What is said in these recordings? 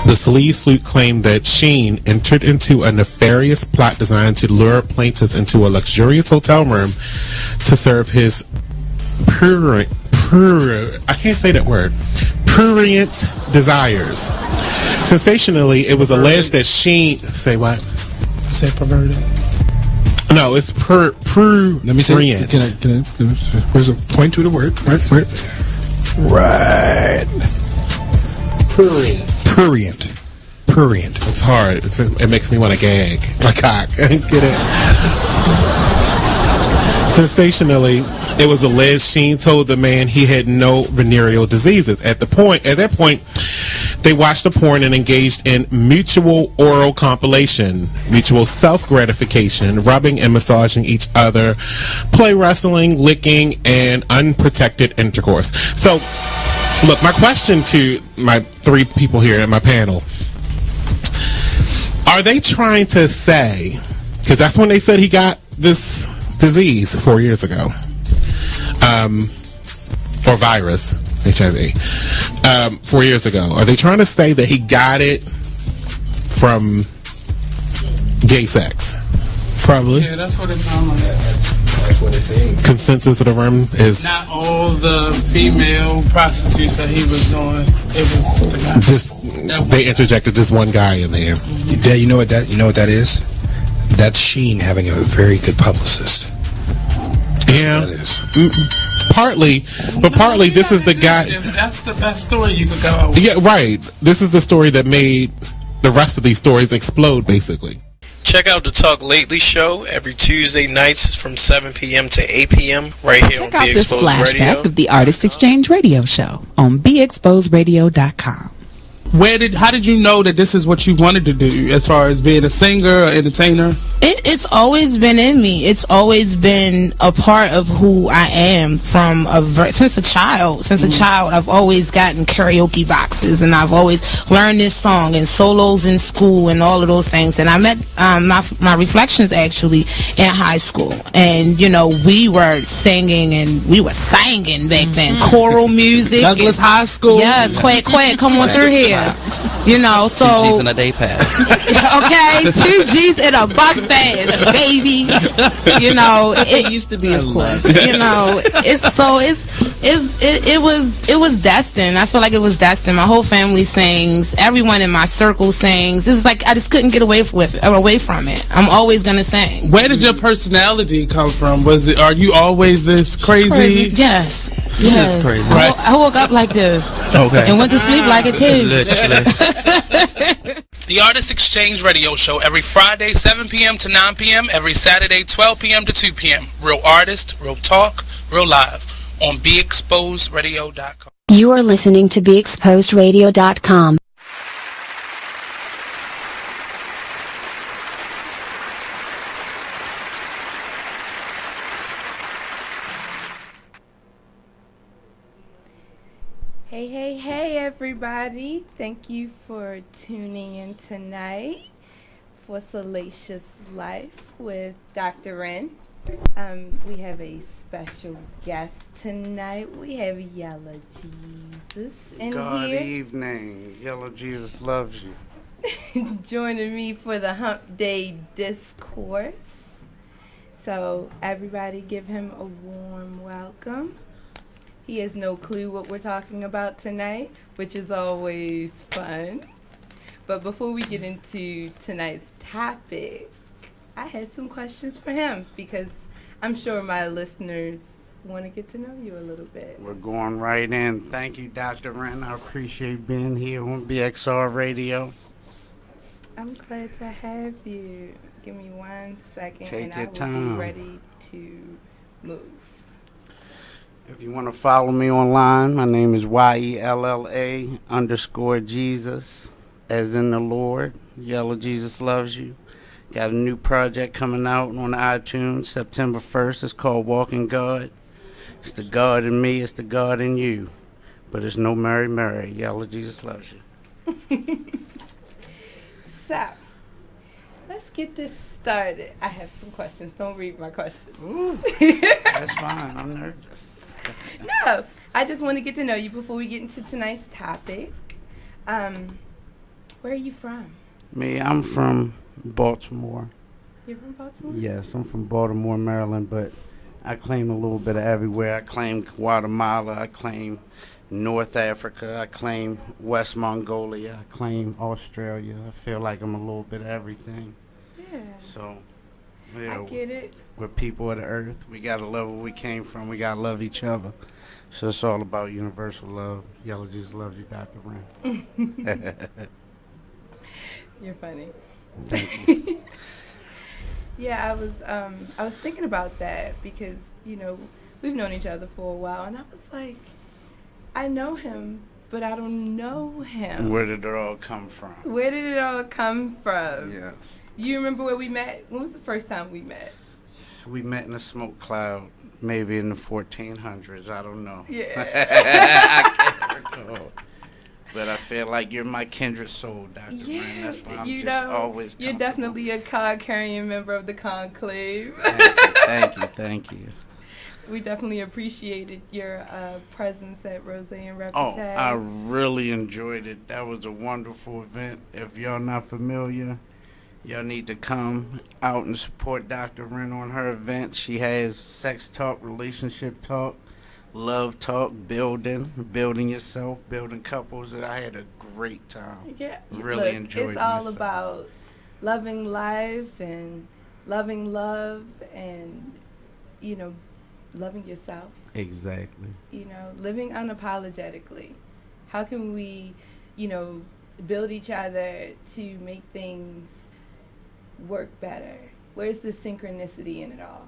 The sleeve suit claimed that Sheen entered into a nefarious plot designed to lure plaintiffs into a luxurious hotel room to serve his I can't say that word. Prurient desires. Sensationally, it was alleged that Sheen... Say what? I said perverted. No, it's prurient. Let me see. Can I where's the point to the word? Right. Prurient. It's hard. It makes me want to gag. Like cock. Get it? Sensationally, it was alleged Sheen told the man he had no venereal diseases. At that point, they watched the porn and engaged in mutual oral compilation, mutual self-gratification, rubbing and massaging each other, play wrestling, licking, and unprotected intercourse. So, look, my question to my three people here at my panel, are they trying to say, because that's when they said he got this disease 4 years ago, or virus, HIV, 4 years ago. Are they trying to say that he got it from gay sex? Probably. Yeah, that's what it sounds like. That's what it seems. Consensus of the room is not all the female prostitutes that he was doing. It was the guy. Just they interjected just one guy in there. You know what that is? That's Sheen having a very good publicist. Yeah, that is. Partly, but partly this is the guy. That's the best story you could go out with. Yeah, right. This is the story that made the rest of these stories explode, basically. Check out the Talk Lately show every Tuesday nights from 7 p.m. to 8 p.m. right here on Be Exposed Radio. Check out this flashback of the Artist Exchange Radio Show on BeExposedRadio.com. How did you know that this is what you wanted to do as far as being a singer or entertainer? It's always been in me. It's always been a part of who I am since a child. Since a child, I've always gotten karaoke boxes, and I've always learned this song and solos in school and all of those things. And I met my Reflections actually in high school, and we were singing and we were singing back then, choral music. Douglas High School. Yes, quack, come on through here. So 2 G's in a day pass. Okay, 2 G's in a bus pass, baby. It used to be, of course. It was destined. I feel like it was destined. My whole family sings. Everyone in my circle sings. It's like I just couldn't get away from it. I'm always gonna sing. Where did your personality come from? Are you always this crazy? Yes. Yes. Crazy. Right? I woke up like this. Okay. And went to sleep like it too. Literally. The Artist Exchange Radio Show every Friday 7 p.m. to 9 p.m. every Saturday 12 p.m. to 2 p.m. Real artist, real talk, real live on BeExposedRadio.com. You are listening to BeExposedRadio.com. Hey everybody, thank you for tuning in tonight for Salacious Life with Dr. Wren. We have a special guest tonight. We have Yellow Jesus in Good here. evening. Yellow Jesus loves you. Joining me for the Hump Day Discourse. So everybody give him a warm welcome. He has no clue what we're talking about tonight, which is always fun. But before we get into tonight's topic, I had some questions for him because I'm sure my listeners want to get to know you a little bit. We're going right in. Thank you, Dr. Wren. I appreciate being here on BXR Radio. I'm glad to have you. Give me 1 second Take and your I will time. be ready to move. If you want to follow me online, my name is YELLA_Jesus, as in the Lord. Yellow Jesus loves you. Got a new project coming out on iTunes September 1st. It's called Walking God. It's the God in me, it's the God in you. But it's no Mary Mary. Yellow Jesus loves you. So, let's get this started. I have some questions. Don't read my questions. Ooh, that's fine. I'm nervous. No, I just want to get to know you before we get into tonight's topic. Where are you from? Me, I'm from Baltimore. You're from Baltimore? Yes, I'm from Baltimore, Maryland, but I claim a little bit of everywhere. I claim Guatemala, I claim North Africa, I claim West Mongolia, I claim Australia. I feel like I'm a little bit of everything. Yeah. So, yeah, I get it. We're people of the earth. We gotta love where we came from. We gotta love each other. So it's all about universal love. Yellow Jesus loves you, Dr. Wren. You're funny. Thank you. Yeah, I was thinking about that because, we've known each other for a while, and I was like, I know him, but I don't know him. Where did it all come from? Where did it all come from? Yes. You remember where we met? When was the first time we met? We met in a smoke cloud, maybe in the 1400s. I don't know. Yeah. I can't recall. But I feel like you're my kindred soul, Dr. Yeah, Wren. That's why I'm just always you're definitely a card-carrying member of the conclave. Thank you. We definitely appreciated your presence at Rose and Repetag. Oh, I really enjoyed it. That was a wonderful event. If y'all not familiar, y'all need to come out and support Dr. Wren on her event. She has sex talk, relationship talk, love talk, building yourself, building couples. I had a great time. Yeah, really enjoyed it's all myself. about loving life and loving love and, loving yourself. Exactly. Living unapologetically. How can we, build each other to make things work better? Where's the synchronicity in it all,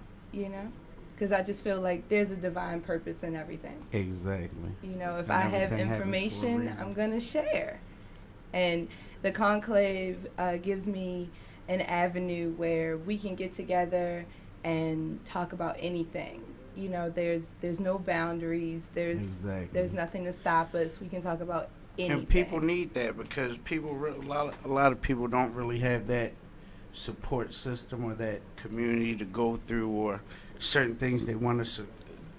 Because I just feel like there's a divine purpose in everything. Exactly. If I have information, I'm going to share. And the conclave gives me an avenue where we can get together and talk about anything. There's no boundaries. There's nothing to stop us. We can talk about anything. And people need that because a lot of people don't really have that support system or that community to go through or certain things they want to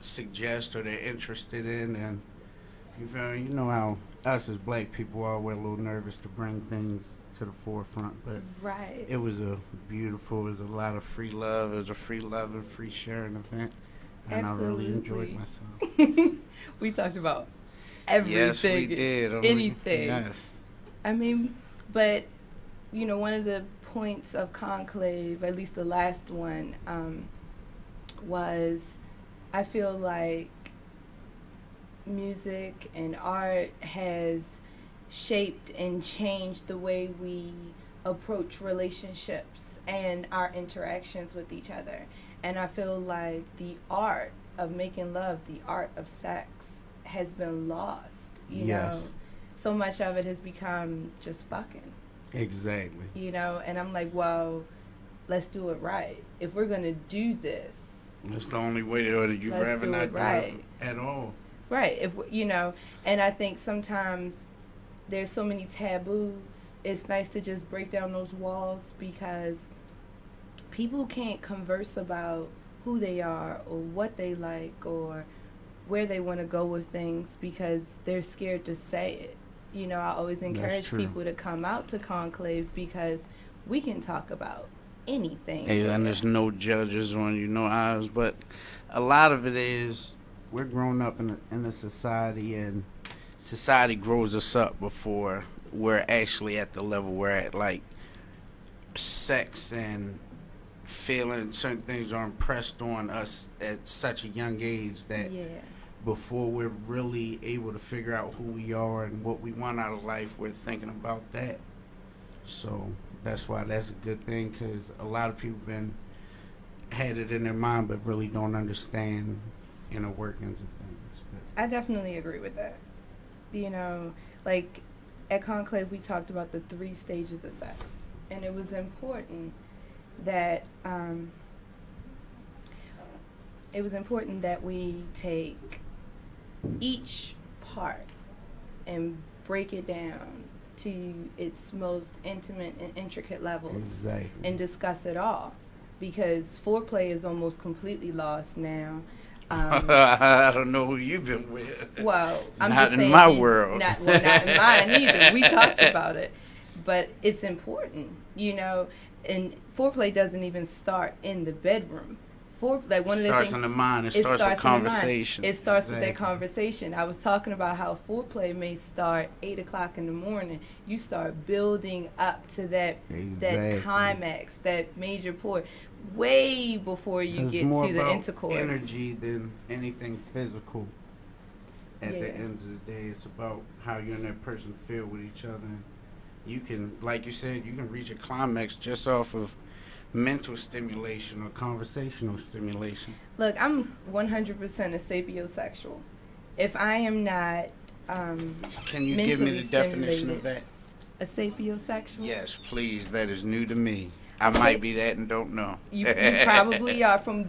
suggest or they're interested in. And you know how us as black people are, we're a little nervous to bring things to the forefront, but right. It was a lot of free love. It was a free love and free sharing event. And Absolutely. I really enjoyed myself. We talked about everything. Yes, we did. Anything. Yes. I mean, but, one of the points of conclave, at least the last one, was I feel like music and art has shaped and changed the way we approach relationships and our interactions with each other. And I feel like the art of making love, the art of sex, has been lost. You know, so much of it has become just fucking. Exactly. And I'm like, well, let's do it right. If we're gonna do this, that's the only way that you've ever not done it at all. Right. And I think sometimes there's so many taboos. It's nice to just break down those walls because people can't converse about who they are or what they like or where they want to go with things because they're scared to say it. I always encourage people to come out to Conclave because we can talk about anything. And there's no judges on no eyes, but a lot of it is we're grown up in a society, and society grows us up before we're actually at the level we're at. Like sex and feeling certain things are impressed on us at such a young age that before we're really able to figure out who we are and what we want out of life, we're thinking about that. So that's why that's a good thing, because a lot of people had it in their mind but really don't understand inner workings and things. I definitely agree with that. Like at Conclave we talked about the 3 stages of sex, and it was important that we take each part and break it down to its most intimate and intricate levels and discuss it all, because foreplay is almost completely lost now. I don't know who you've been with. Well, I'm not just saying, in my world. Not in mine either. We talked about it, but it's important, you know. And foreplay doesn't even start in the bedroom. Like one of the things, in the mind. It starts with conversation. It starts with that conversation. I was talking about how foreplay may start 8 o'clock in the morning. You start building up to that climax, that major point, way before you get to the intercourse. Energy than anything physical. At the end of the day, it's about how you and that person feel with each other. You can, like you said, you can reach a climax just off of mental stimulation or conversational stimulation. Look, I'm 100% a sapiosexual. If I am not can you give me the definition of that? A sapiosexual? Yes, please. That is new to me. I might be that and don't know. You probably are. From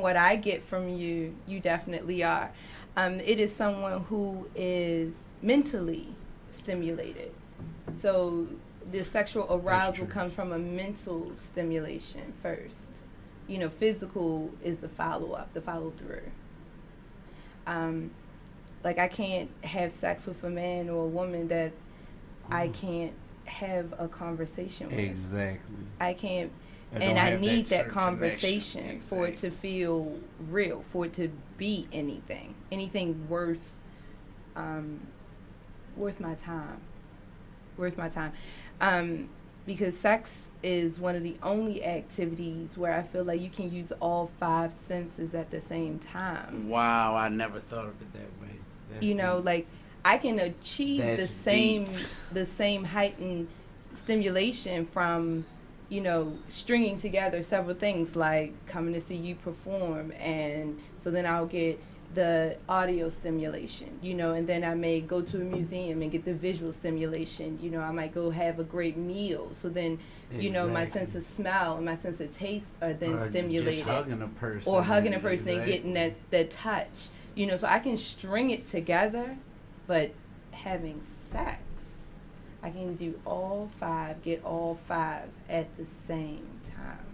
what I get from you, you definitely are. It is someone who is mentally stimulated. So the sexual arousal comes from a mental stimulation first. You know, physical is the follow-up, the follow-through. Like, I can't have sex with a man or a woman that I can't have a conversation with. Exactly. I can't, and I need that conversation for it to feel real, for it to be anything worth my time. Worth my time. Because sex is one of the only activities where I feel like you can use all 5 senses at the same time. Wow, I never thought of it that way. That's you know, like, I can achieve the same heightened stimulation from, you know, stringing together several things, like coming to see you perform, and so then I'll get the audio stimulation, you know, and then I may go to a museum and get the visual stimulation. You know, I might go have a great meal, so then, you know, my sense of smell and my sense of taste are then stimulated. Just hugging a person. Or hugging a person and getting that touch. You know, so I can string it together, but having sex, I can do all 5, get all 5 at the same time.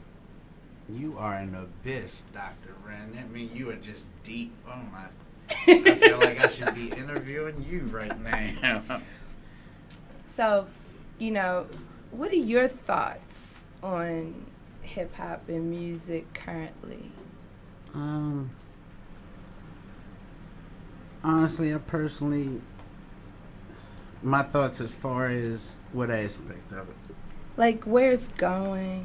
You are an abyss, Dr. Wren. That means you are just deep. Oh my! I feel like I should be interviewing you right now. So, you know, what are your thoughts on hip hop and music currently? Honestly, my thoughts as far as what aspect of it? Like, where it's going?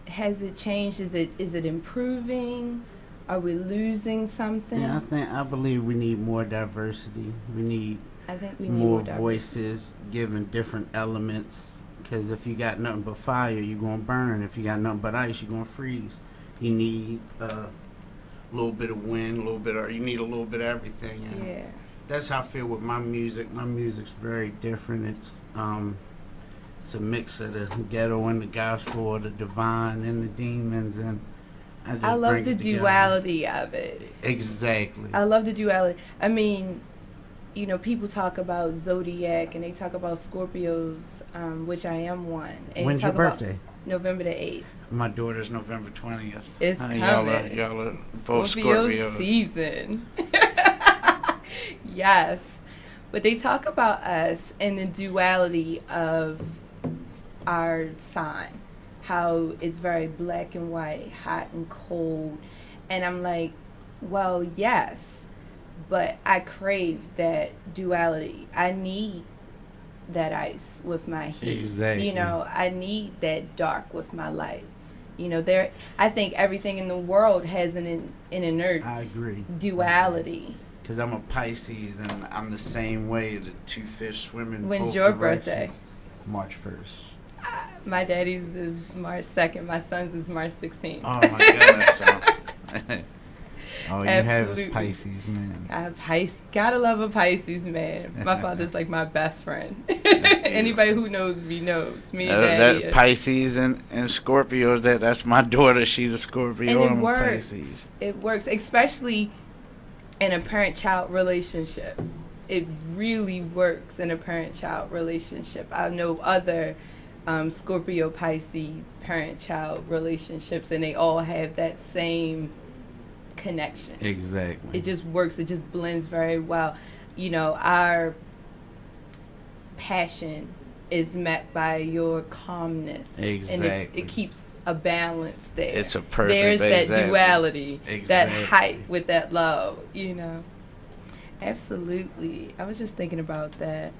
Has it changed? Is it improving? Are we losing something? Yeah, I believe we need more diversity. We need more voices giving different elements. Because if you got nothing but fire, you're gonna burn. If you got nothing but ice, you're gonna freeze. You need a little bit of wind, you need a little bit of everything. And yeah. That's how I feel with my music. My music's very different. It's a mix of the ghetto and the gospel, or the divine and the demons, and I love the duality of it. Exactly. I love the duality. I mean, you know, people talk about zodiac and they talk about Scorpios, which I am one. And when's your birthday? November the 8th. My daughter's November 20th. It's coming. Y'all are both Scorpios. Season. Yes. But they talk about us and the duality of our sign, how it's very black and white, hot and cold. And I'm like, well, yes, but I crave that duality. I need that ice with my heat. Exactly. You know, I need that dark with my light. You know, I think everything in the world has an inert duality. Because I'm a Pisces and I'm the same way, the 2 fish swimming. When's your birthday? March 1st. My daddy's is March 2nd. My son's is March 16th. Oh, my goodness. All you Absolutely. have is Pisces, man. I have gotta love a Pisces, man. My father's like my best friend. Anybody who knows me knows. Me and Daddy. That Pisces and Scorpios, that's my daughter. She's a Scorpio. And it works. Pisces. It works, especially in a parent-child relationship. It really works in a parent-child relationship. I know other Scorpio Pisces parent-child relationships, and they all have that same connection. Exactly. It just works. It just blends very well. You know, our passion is met by your calmness. Exactly. And it keeps a balance there. It's a perfect There's that exactly. duality, Exactly. that height with that low, you know. Absolutely. I was just thinking about that.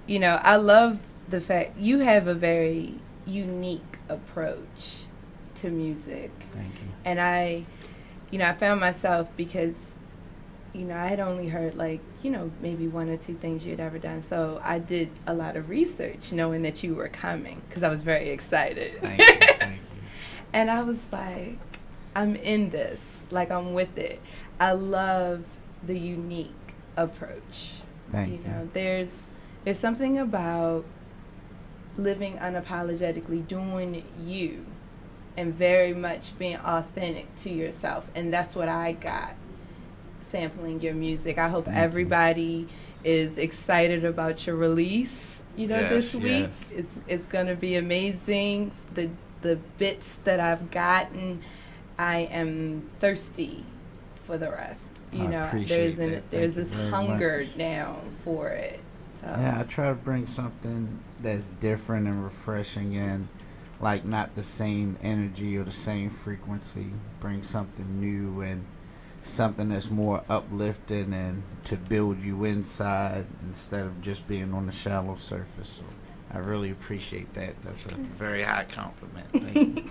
You know, I love the fact you have a very unique approach to music. Thank you. And I found myself because, you know, I had only heard like, you know, maybe one or two things you had ever done. So I did a lot of research knowing that you were coming because I was very excited. Thank you. Thank you. And I was like, I'm in this. Like, I'm with it. I love the unique approach. Thank you. You know, there's something about living unapologetically, doing you, and very much being authentic to yourself. And that's what I got sampling your music. I hope everybody is excited about your release, you know, this week. Yes. It's going to be amazing. The bits that I've gotten, I am thirsty for the rest. You know, there's this hunger now for it. So. Yeah, I try to bring something that's different and refreshing and like not the same energy or the same frequency. Bring something new and something that's more uplifting and to build you inside instead of just being on the shallow surface. So I really appreciate that. That's a very high compliment. Thank you.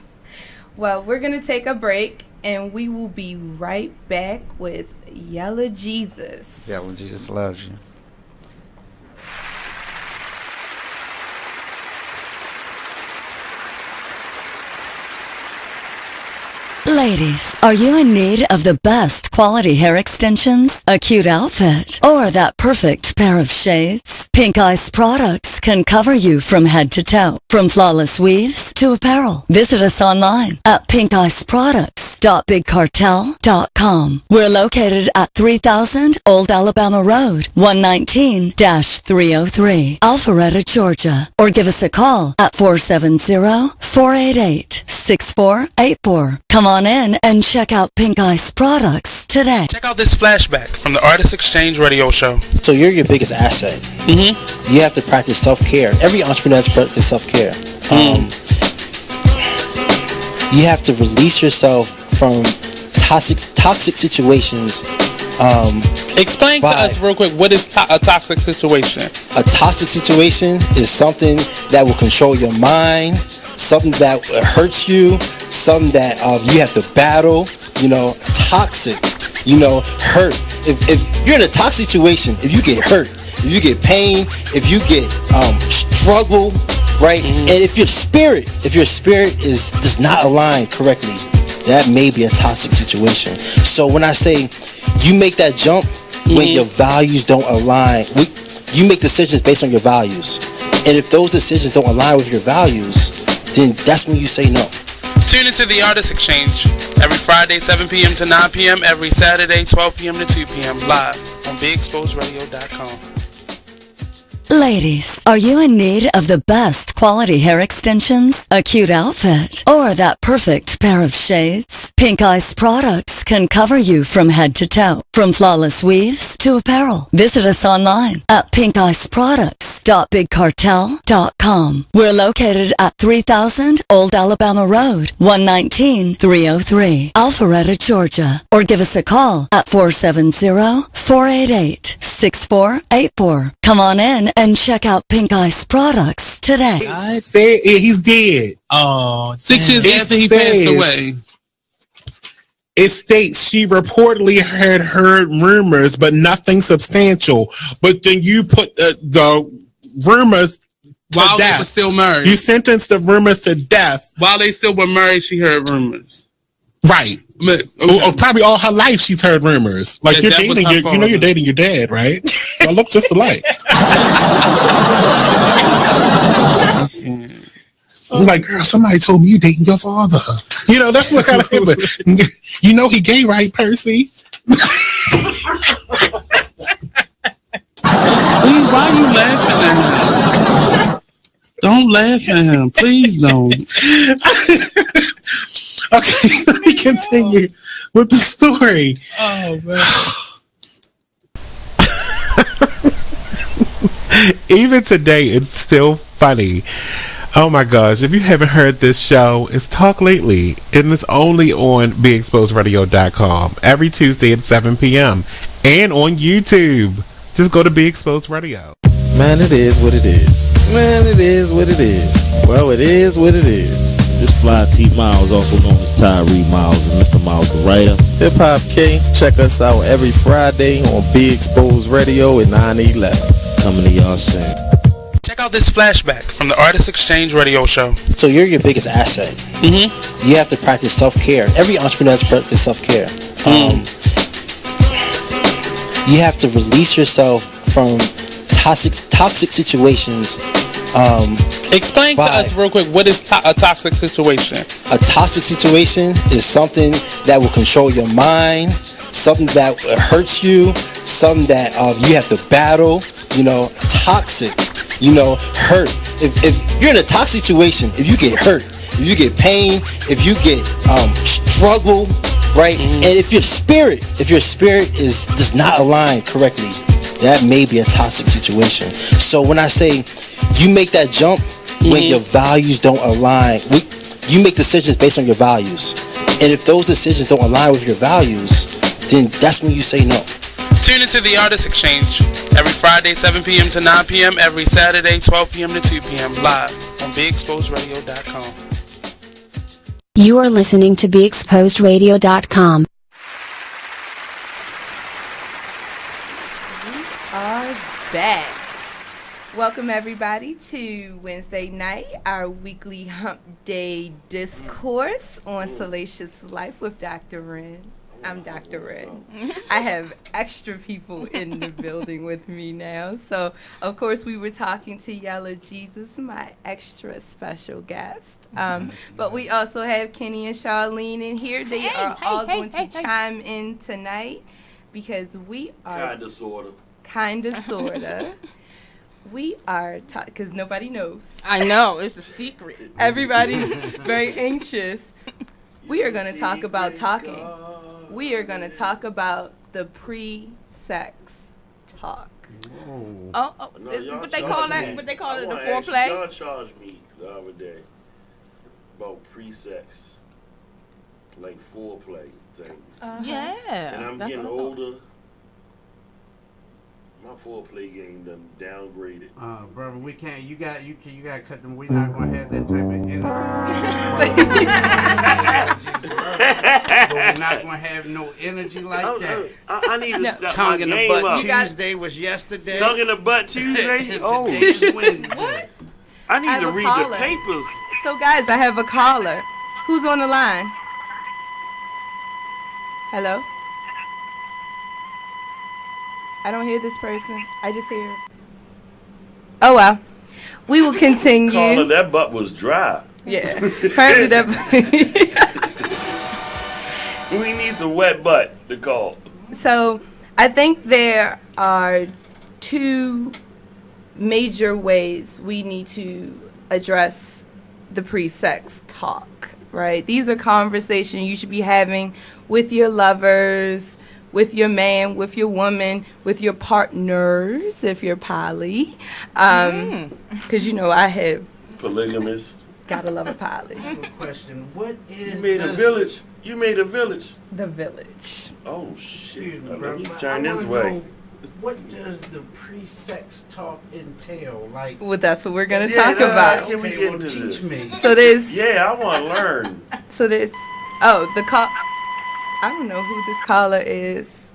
Well, we're going to take a break, and we will be right back with Yellow Jesus. Yellow Jesus loves you. Ladies, are you in need of the best quality hair extensions, a cute outfit, or that perfect pair of shades? Pink Ice Products can cover you from head to toe, from flawless weaves to apparel. Visit us online at pinkiceproducts.bigcartel.com. We're located at 3000 Old Alabama Road, 119-303, Alpharetta, Georgia. Or give us a call at 470-488-6484. Come on in and check out Pink Ice Products today. Check out this flashback from the Artist Exchange Radio Show. So you're your biggest asset. Mm-hmm. You have to practice self-care. Every entrepreneur has to practice self-care. You have to release yourself from toxic situations. Explain to us real quick, what is a toxic situation? A toxic situation is something that will control your mind, something that hurts you, something that you have to battle. You know, toxic, you know, hurt. If you're in a toxic situation, if you get hurt, if you get pain, if you get struggle, right? And if your spirit does not align correctly, that may be a toxic situation. So when I say you make that jump when your values don't align, you make decisions based on your values. And if those decisions don't align with your values, then that's when you say no. Tune into the Artist Exchange every Friday, 7 p.m. to 9 p.m., every Saturday, 12 p.m. to 2 p.m. live on BigExposedRadio.com. Ladies, are you in need of the best quality hair extensions, a cute outfit, or that perfect pair of shades? Pink Ice Products can cover you from head to toe, from flawless weaves to apparel. Visit us online at pinkiceproducts.bigcartel.com. We're located at 3000 Old Alabama Road, 119-303, Alpharetta, Georgia. Or give us a call at 470-488-6484. Come on in and check out Pink Ice Products today. He's dead. Oh, 6 years after he passed away. It states she reportedly had heard rumors, but nothing substantial. But then you put the rumors to while death. They were still married. You sentenced the rumors to death. While they still were married, she heard rumors. Right. Okay. Probably all her life she's heard rumors. Like you're dating, you know you're dating your dad, right? Y'all look just alike. I'm like, girl, somebody told me you dating your father. You know, that's what kind of thing. You know he gay, right, Percy? Please, why are you laughing at him? Don't laugh at him. Please don't. Okay, let me continue with the story. Oh, man. Even today, it still funny. Oh my gosh, if you haven't heard this show, it's Talk Lately, and it's only on BeExposedRadio.com every Tuesday at 7 p.m. and on YouTube. Just go to Be Exposed Radio. Man, it is what it is. Man, it is what it is. Well, it is what it is. This fly T Miles, also known as Tyree Miles, and Mr. Miles the writer. Hip Hop K, check us out every Friday on Be Exposed Radio at 9/11. Coming to y'all soon. Check out this flashback from the Artist Exchange Radio Show. So you're your biggest asset. Mm-hmm. You have to practice self-care. Every entrepreneur has to practice self-care. You have to release yourself from toxic situations. Explain to us real quick, what is a toxic situation? A toxic situation is something that will control your mind, something that hurts you, something that you have to battle. Toxic. Hurt. If you're in a toxic situation, if you get hurt, if you get pain, if you get struggle, right? And if your spirit does not align correctly, that may be a toxic situation. So when I say you make that jump when your values don't align, you make decisions based on your values. And if those decisions don't align with your values, then that's when you say no. Tune into the Artist Exchange every Friday, 7 p.m. to 9 p.m., every Saturday, 12 p.m. to 2 p.m., live on BeExposedRadio.com. You are listening to BeExposedRadio.com. We are back. Welcome everybody to Wednesday night, our weekly Hump Day discourse on Salacious Life with Dr. Wren. I'm Dr. Wren. I have extra people in the building with me now. So, of course, we were talking to Yellow Jesus, my extra special guest. But we also have Kenny and Charlene in here. They are all going to chime in tonight because we are... Kinda, sorta. We are because nobody knows. I know, it's a secret. Everybody's very anxious. We are going to talk about talking. We are going to talk about the pre-sex talk. What they call that? What they call it? The foreplay. Y'all charged me the other day about pre-sex, like foreplay things. Yeah. And I'm getting older. My foreplay game done downgraded. Brother, we can't. You got to cut them. We're not gonna have that type of energy. But we're not gonna have no energy like that. I need to stop Tongue my in the game butt up. Tuesday was yesterday. Tongue in the butt Tuesday. Oh, today's Wednesday. I need to read the papers. So, guys, I have a caller. Who's on the line? Hello? I don't hear this person. I just hear... Oh, well. We will continue. Caller, that butt was dry. Yeah. Apparently that... We need some wet butt to call. So, I think there are two major ways we need to address the pre-sex talk, right? These are conversations you should be having with your lovers, with your man, with your woman, with your partners, if you're poly. Because, I have... Polygamous. Gotta love a poly. I have a question. What is... You made a village. You made a village. The village. Oh, shit. Let me I turn this wanna way. know, what does the pre-sex talk entail? Like... Well, that's what we're going to talk about. Can we get into teach this? me. So there's... Yeah, I want to learn. So there's... Oh, the call... I don't know who this caller is.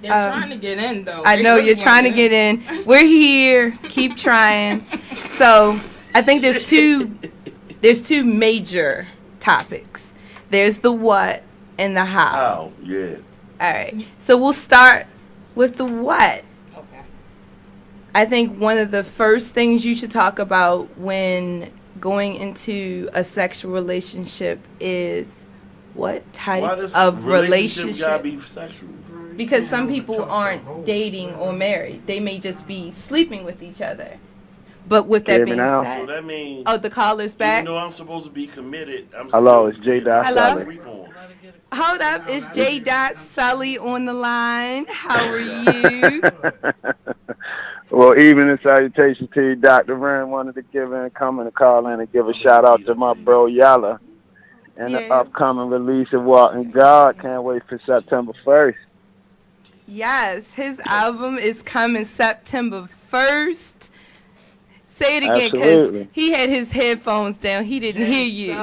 They're trying to get in, though. I know you're trying to get in. We're here. Keep trying. So I think there's two major topics. There's the what and the how. How? Yeah. All right. So we'll start with the what. Okay. I think one of the first things you should talk about when going into a sexual relationship is what type of relationship gotta be sexual? Because some people aren't dating or married. They may just be sleeping with each other. But with that being said... So that means... Oh, the caller's back? Even though I'm supposed to be committed, I'm Hello, it's J. Dot Hello? Sully. Hold up. It's J. Dot Sully on the line. How are you? Well, evening and salutations to you, Dr. Wren. Wanted to come in and call in and give a shout out to my bro Yalla and the upcoming release of Walking God. Can't wait for September 1st. Yes, his album is coming September 1st. Say it again, because he had his headphones down. He didn't hear you.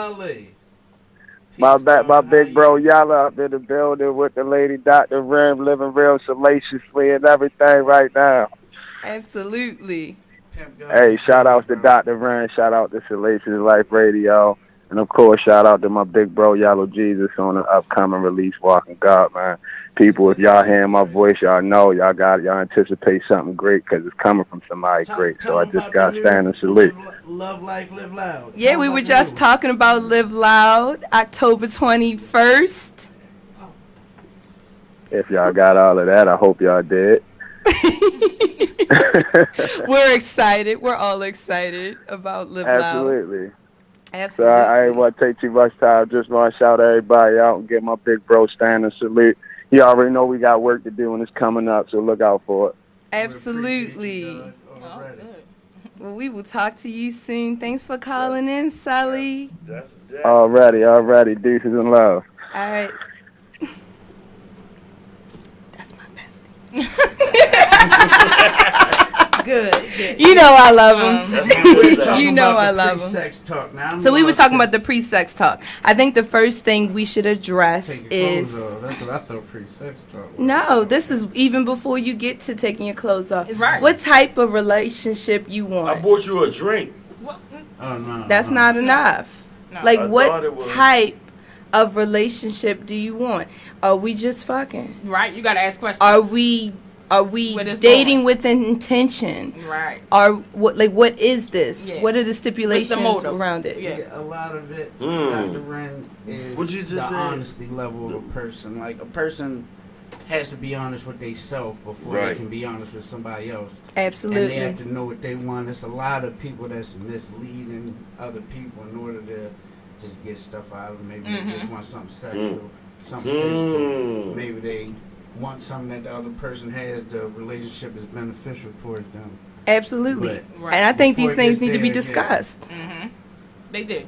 My big bro Yalla up in the building with the lady Dr. Wren, living real salaciously and everything right now. Absolutely. Hey, shout out to Dr. Wren, shout out to Salacious Life Radio, and of course, shout out to my big bro Yellow Jesus on the upcoming release, Walking God, man. People, if y'all hearing my voice, y'all know y'all anticipate something great because it's coming from somebody great. So I just got to stand and salute. Love Life, Live Loud. Yeah, we were just talking about Live Loud, October 21st. If y'all got all of that, I hope y'all did. We're excited. We're all excited about Live Loud. Absolutely. Absolutely. So I ain't want to take too much time. Just want to shout everybody out and give my big bro stand and salute. You already know we got work to do and it's coming up, so look out for it. Absolutely. Well, we will talk to you soon. Thanks for calling in, Sully. Already. Deuces and love. All right. Good. You know I love him. You know I love him. Pre-sex talk now. So we were talking about the pre-sex talk. I think the first thing we should address is... That's what I thought pre-sex talk was. No, this is even before you get to taking your clothes off. Right. What type of relationship you want? I bought you a drink. Oh, no. That's not enough. No. Like, I what thought it was. type of relationship do you want? Are we just fucking? Right, you gotta ask questions. Are we dating with an intention? Right. What is this? Yeah. What are the stipulations motive? around it? See, a lot of it, Dr. Wren, is What you just the said? honesty level of a person. Like, a person has to be honest with themselves before they can be honest with somebody else. Absolutely. And they have to know what they want. There's a lot of people that's misleading other people in order to just get stuff out of them. Maybe they just want something sexual, something physical. Maybe they want something that the other person has, the relationship is beneficial towards them. Absolutely. But and I think these before it things gets need to be there, discussed. They do.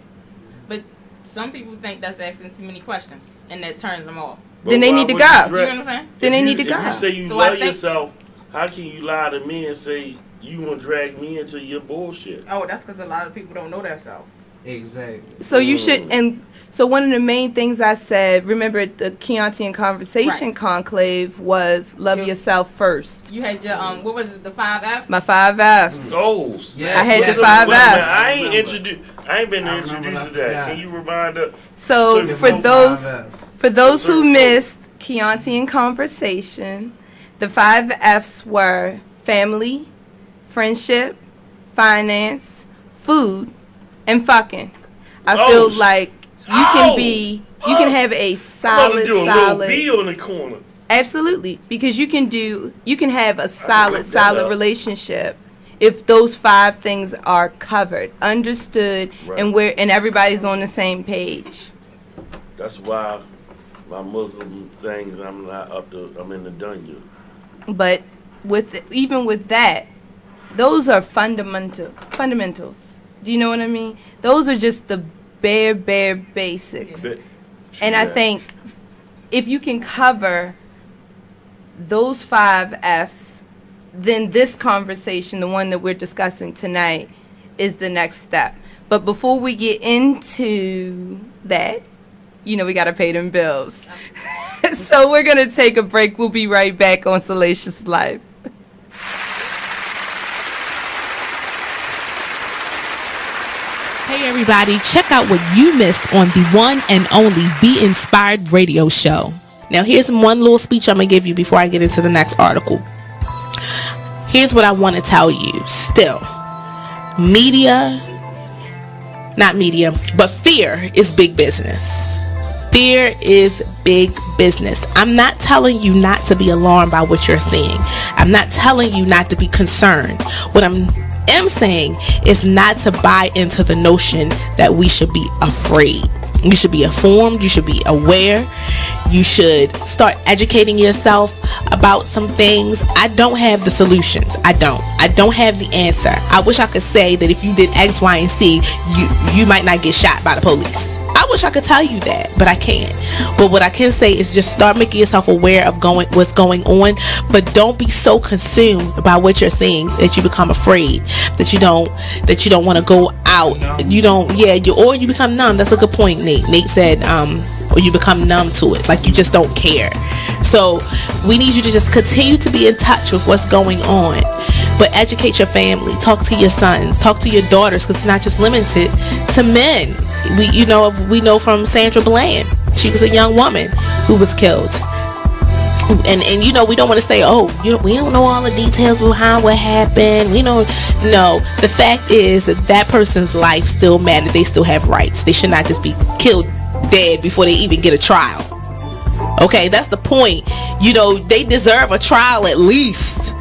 But some people think that's asking too many questions, and that turns them off. Then they need to go. You know what I'm saying? Then they need to go. If you say you love yourself, how can you lie to me and say you want to drag me into your bullshit? Oh, that's because a lot of people don't know themselves. Exactly. So you should, and so one of the main things I said, remember at the Chianti and Conversation Conclave was love yourself first. You had your, what was it, the 5 Fs? My 5 Fs. Oh, I had the 5 Fs. I ain't been introduced to that. Can you remind us? So for those who missed Chianti and Conversation, the 5 Fs were family, friendship, finance, food, and fucking. I feel like you can have a solid B on the corner. Absolutely, because you can have a solid relationship if those 5 things are covered, understood, and everybody's on the same page. That's why my Muslim things, I'm in the dungeon. But even with that, those are fundamentals. Do you know what I mean? Those are just the bare basics. And I think if you can cover those 5 Fs, then this conversation, the one that we're discussing tonight, is the next step. But before we get into that, we got to pay them bills. So we're going to take a break. We'll be right back on Salacious Life. Hey everybody, check out what you missed on the one and only Be Inspired radio show. Now here's one little speech I'm going to give you before I get into the next article. Here's what I want to tell you. Still, fear is big business. Fear is big business. I'm not telling you not to be alarmed by what you're seeing. I'm not telling you not to be concerned. What I'm saying is not to buy into the notion that we should be afraid. You should be informed. You should be aware. You should start educating yourself about some things, I don't have the solutions. I don't have the answer. I wish I could say that if you did X, Y, and C, you might not get shot by the police. I wish I could tell you that, but I can't. But what I can say is just start making yourself aware of what's going on, but don't be so consumed by what you're seeing that you become afraid, that you don't want to go out. Or you become numb. That's a good point, Nate. Nate said, or you become numb to it, like you just don't care. So we need you to just continue to be in touch with what's going on, but educate your family, talk to your sons, talk to your daughters, because it's not just limited to men. We know from Sandra Bland, she was a young woman who was killed. And we don't want to say, we don't know all the details behind what happened. No, the fact is that person's life still matters. They still have rights. They should not just be killed dead before they even get a trial. Okay, that's the point. They deserve a trial at least,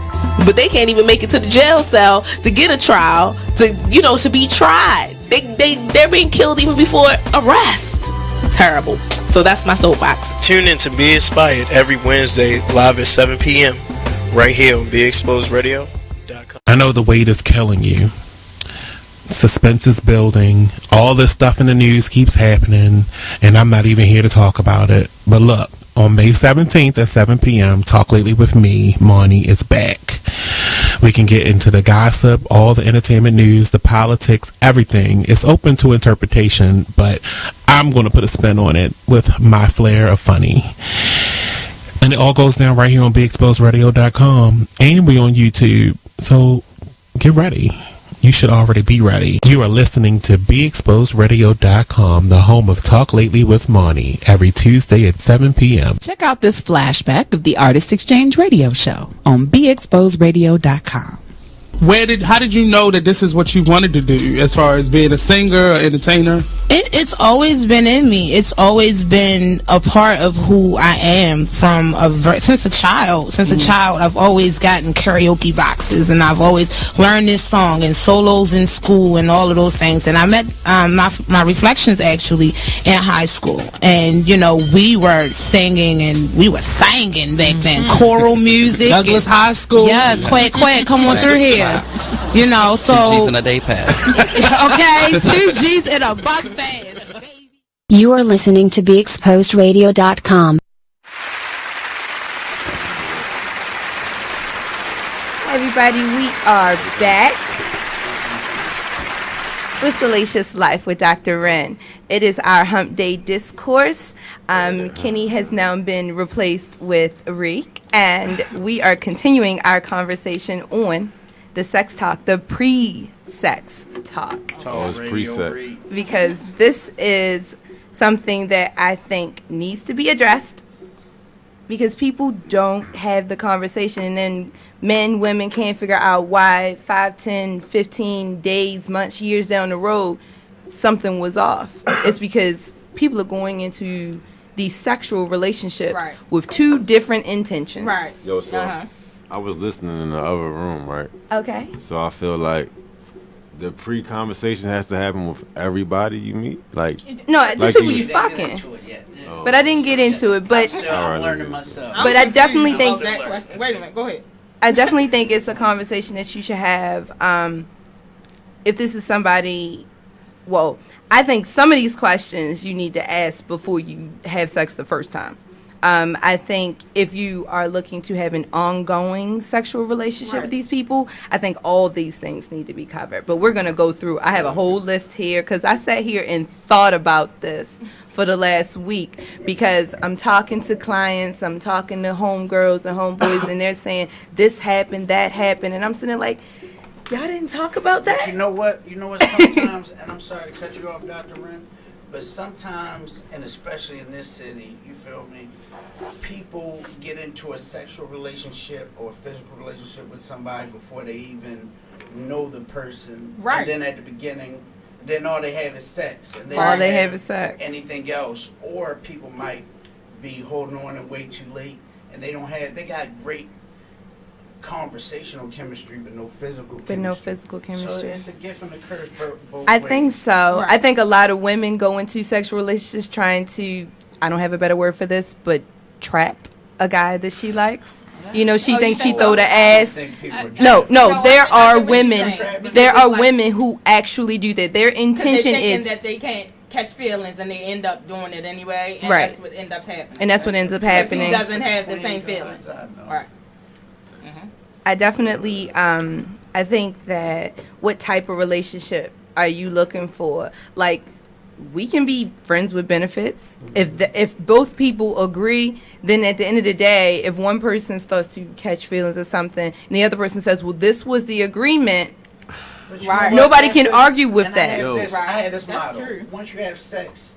but they can't even make it to the jail cell to get a trial, to be tried. They're being killed even before arrest. Terrible. So that's my soapbox. Tune in to Be Inspired every Wednesday live at 7 p.m. right here on BeExposedRadio.com. I know the weight is killing you. Suspense is building. All this stuff in the news keeps happening, and I'm not even here to talk about it. But look, on May 17th at 7 p.m., Talk Lately with me, Marnie, is back. We can get into the gossip, all the entertainment news, the politics, everything. It's open to interpretation, but I'm going to put a spin on it with my flair of funny. And it all goes down right here on BeExposedRadio.com, and we on YouTube. So get ready. You should already be ready. You are listening to BeExposedRadio.com, the home of Talk Lately with Marnie, every Tuesday at 7 p.m. Check out this flashback of the Artist Exchange Radio Show on BeExposedRadio.com. How did you know that this is what you wanted to do as far as being a singer, entertainer? It's always been in me. It's always been a part of who I am since a child. Since a child, I've always gotten karaoke boxes, and I've always learned this song and solos in school and all of those things. And I met my Reflections actually in high school, and we were singing back then, choral music. Douglas High School. Yes, quack, come on through here. So 2 G's in a day pass. Okay, 2 G's in a bus pass. You are listening to BeExposedRadio.com. Everybody, we are back with Salacious Life with Dr. Wren. It is our Hump Day Discourse. Kenny has now been replaced with Reek, and we are continuing our conversation on the sex talk, the pre-sex talk. Oh, it's pre-sex. Because this is something that I think needs to be addressed, because people don't have the conversation, and then men, women can't figure out why 5, 10, 15 days, months, years down the road, something was off. It's because people are going into these sexual relationships with 2 different intentions. Right. Yo, so I was listening in the other room, right? Okay. So I feel like the pre-conversation has to happen with everybody you meet, no, just people you fucking. But I didn't get into it. But I'm learning myself. But I definitely think. Wait a minute. Go ahead. I definitely think it's a conversation that you should have. If this is somebody, I think some of these questions you need to ask before you have sex the first time. I think if you are looking to have an ongoing sexual relationship with these people, I think all these things need to be covered. But we're going to go through. I have a whole list here because I sat here and thought about this for the last week, because I'm talking to clients, I'm talking to homegirls and homeboys, and they're saying this happened, that happened, and I'm sitting there like, y'all didn't talk about that? But you know what? Sometimes, and I'm sorry to cut you off, Dr. Wren, but sometimes, and especially in this city, you feel me, people get into a sexual relationship or a physical relationship with somebody before they even know the person. Right. And then at the beginning, then all they have is sex. And all they have is sex. Anything else. Or people might be holding on and way too late, and they got great conversational chemistry, but no physical chemistry. So it's a gift and a curse both I ways. think so. Right. I think a lot of women go into sexual relationships trying to, I don't have a better word for this, but trap a guy that she likes. You know, she thinks she throw the ass. No, there are women. There are women who actually do that. Their intention is that they can't catch feelings and they end up doing it anyway, and right. That's what ends up happening. And that's what ends up happening. He doesn't have the same feelings. Right. I definitely, I think that what type of relationship are you looking for? Like, we can be friends with benefits. If both people agree, then at the end of the day, if one person starts to catch feelings or something, and the other person says, well, this was the agreement, Right. nobody can argue with that. I had this That's motto. true. Once you have sex,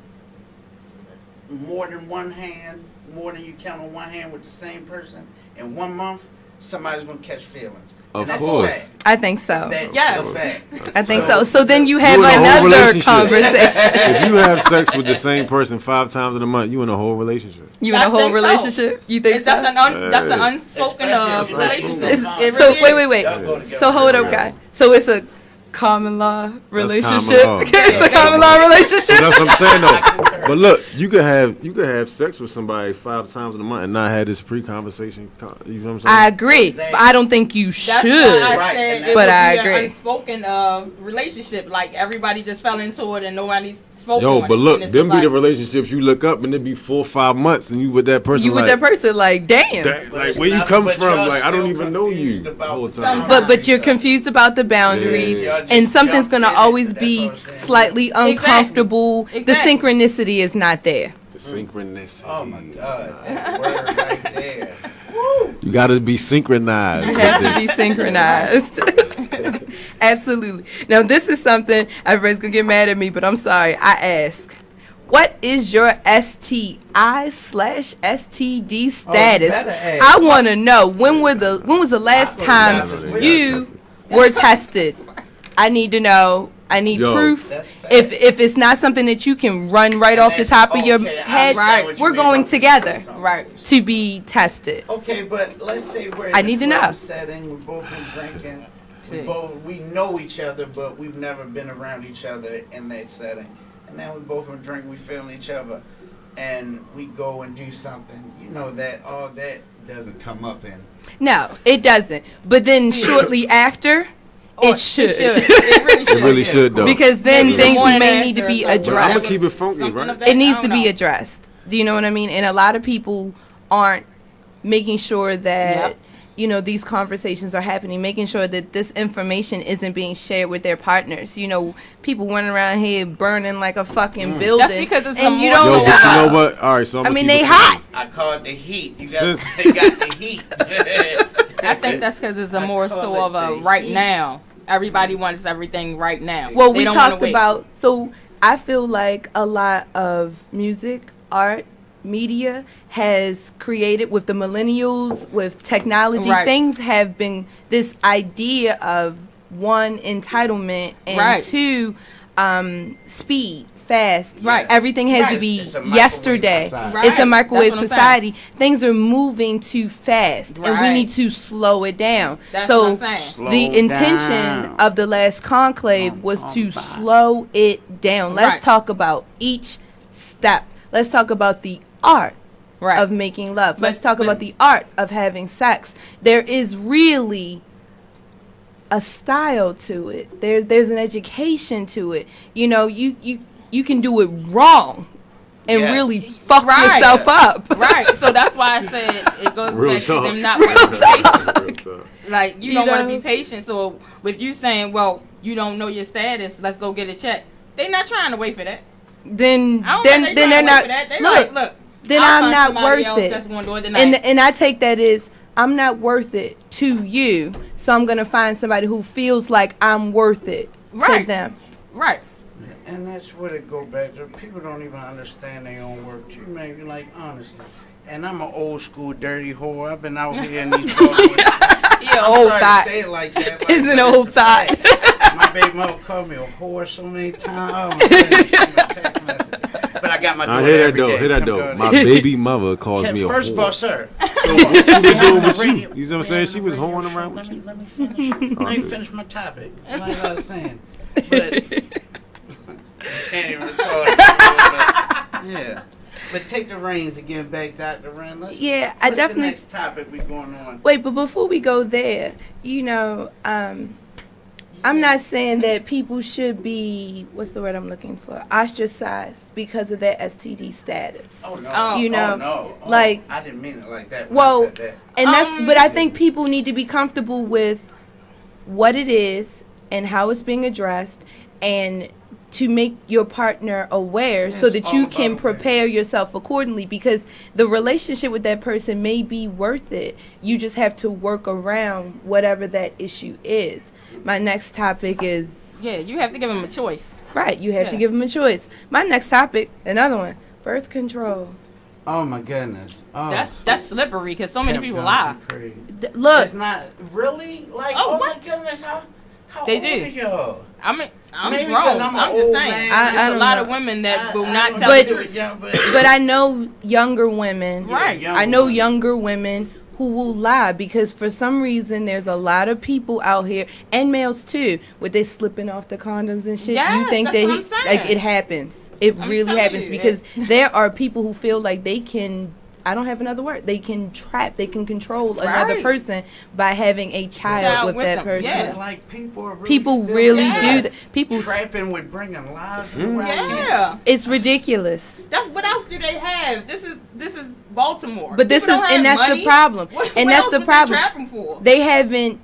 more than one hand, more than you count on one hand with the same person, in 1 month, somebody's going to catch feelings. Of and course. That's a fact. I think so. That's yes. a fact. I think so. So then you have in a whole another relationship. conversation. If you have sex with the same person 5 times in a month, you in a whole relationship. You in a whole relationship? You think so? That's an unspoken relationship. So wait. So hold up, guy. So it's a common law relationship. It's a common law relationship. So that's what I'm saying though. But look, you could have sex with somebody 5 times in a month and not have this pre-conversation. You know what I'm saying? I agree, but I don't think you should. That's why I said it but would I be agree. an unspoken relationship. Like everybody just fell into it and nobody's spoken. Yo, but look, and it's them just be the like, relationships you look up and it be 4 or 5 months and you with that person. You with that person, like, damn. Like where you come from? Like I don't even know you the whole time. But you're confused about the boundaries, and something's gonna always be slightly uncomfortable. The synchronicity is not there. The synchronicity. Oh my God, that word right there. You gotta be synchronized. You have to be synchronized. Absolutely. Now, this is something everybody's gonna get mad at me, but I'm sorry. I ask, what is your STI/STD status? I want to know when was the last time you were tested? I need to know. I need proof. If it's not something that you can run right off the top of your head, we're going together to be tested. Okay, but let's say we're I in need a to know. club setting. We've both been drinking. We know each other, but we've never been around each other in that setting. And now we both been drinking. We feeling each other, and we go and do something. You know that all that doesn't come up in. No, it doesn't. But then shortly after. It should. It really should, though. Because then things may need to be addressed. I'm gonna keep it funky, right? It needs to be addressed. Do you know what I mean? And a lot of people aren't making sure that you know these conversations are happening, making sure that this information isn't being shared with their partners. You know, people running around here burning like a fucking building. That's because it's and you don't Yo, but you know what? All right, so I mean, they hot. I call it the heat. You got the heat. I think that's because it's a more so of a right now. Everybody wants everything right now. Well, we talked about, so I feel like a lot of music, art, media has created with the millennials, with technology, things have been this idea of one, entitlement, and two, speed. Fast. Everything has to be yesterday. It's a microwave society. Things are moving too fast, and we need to slow it down. So the intention of the last conclave was to slow it down. Let's talk about each step. Let's talk about the art of making love. Let's talk about the art of having sex. There is really a style to it. There's an education to it. You know, you can do it wrong and really fuck yourself up. So that's why I said it goes back to them not wanting to be patient. Like, you don't want to be patient. So with you saying, well, you don't know your status, let's go get a check. They're not trying to wait for that. Then they're not. Look, then I'm not worth it. And I take that as I'm not worth it to you. So I'm gonna find somebody who feels like I'm worth it to them. And that's what it go back to. People don't even understand their own work. You may be like, honestly. And I'm an old school dirty whore. I've been out here in these bars. Old thought. Say it like that. Like, it's an old thought. My baby mother called me a whore so many times. Oh, my text message. But I got my daughter every day. Hear that though. My baby mother calls me a whore. First of all, sir. So what she was doing with you? You know what I'm saying? She was whoring around with you. Let me finish. Let me finish my topic. Like I was saying. But... can't even record. Yeah. But take the reins again back, Dr. Wren. What's I the definitely. next topic we going on? Wait, but before we go there, I'm not saying that people should be, what's the word I'm looking for, ostracized because of their STD status. Oh no! Like I didn't mean it like that. Well, I said that. and but I think people need to be comfortable with what it is and how it's being addressed, and to make your partner aware so that you can prepare yourself accordingly, because the relationship with that person may be worth it. You just have to work around whatever that issue is. My next topic is... Yeah, you have to give them a choice. Right, you have to give them a choice. My next topic, another one, birth control. Oh my goodness. Oh. That's slippery because so many people lie. Look. It's not really like, oh my goodness, how they old do. are y'all? I'm Maybe grown. I'm just saying. There's a lot of women that will not tell the truth. But I know younger women. Right. I know younger women who will lie because for some reason there's a lot of people out here, and males too, where they slipping off the condoms and shit. Yes, you think that's that what I'm saying. like it happens. It really happens because there are people who feel like they can, I don't have another word, they can control another person by having a child with that person. Yeah. Like people are really people really do that. People trapping with bringing lives Yeah. It's ridiculous. What else do they have? This is Baltimore. But this is, and that's money. the problem. And that's the problem. They trap them for? They haven't,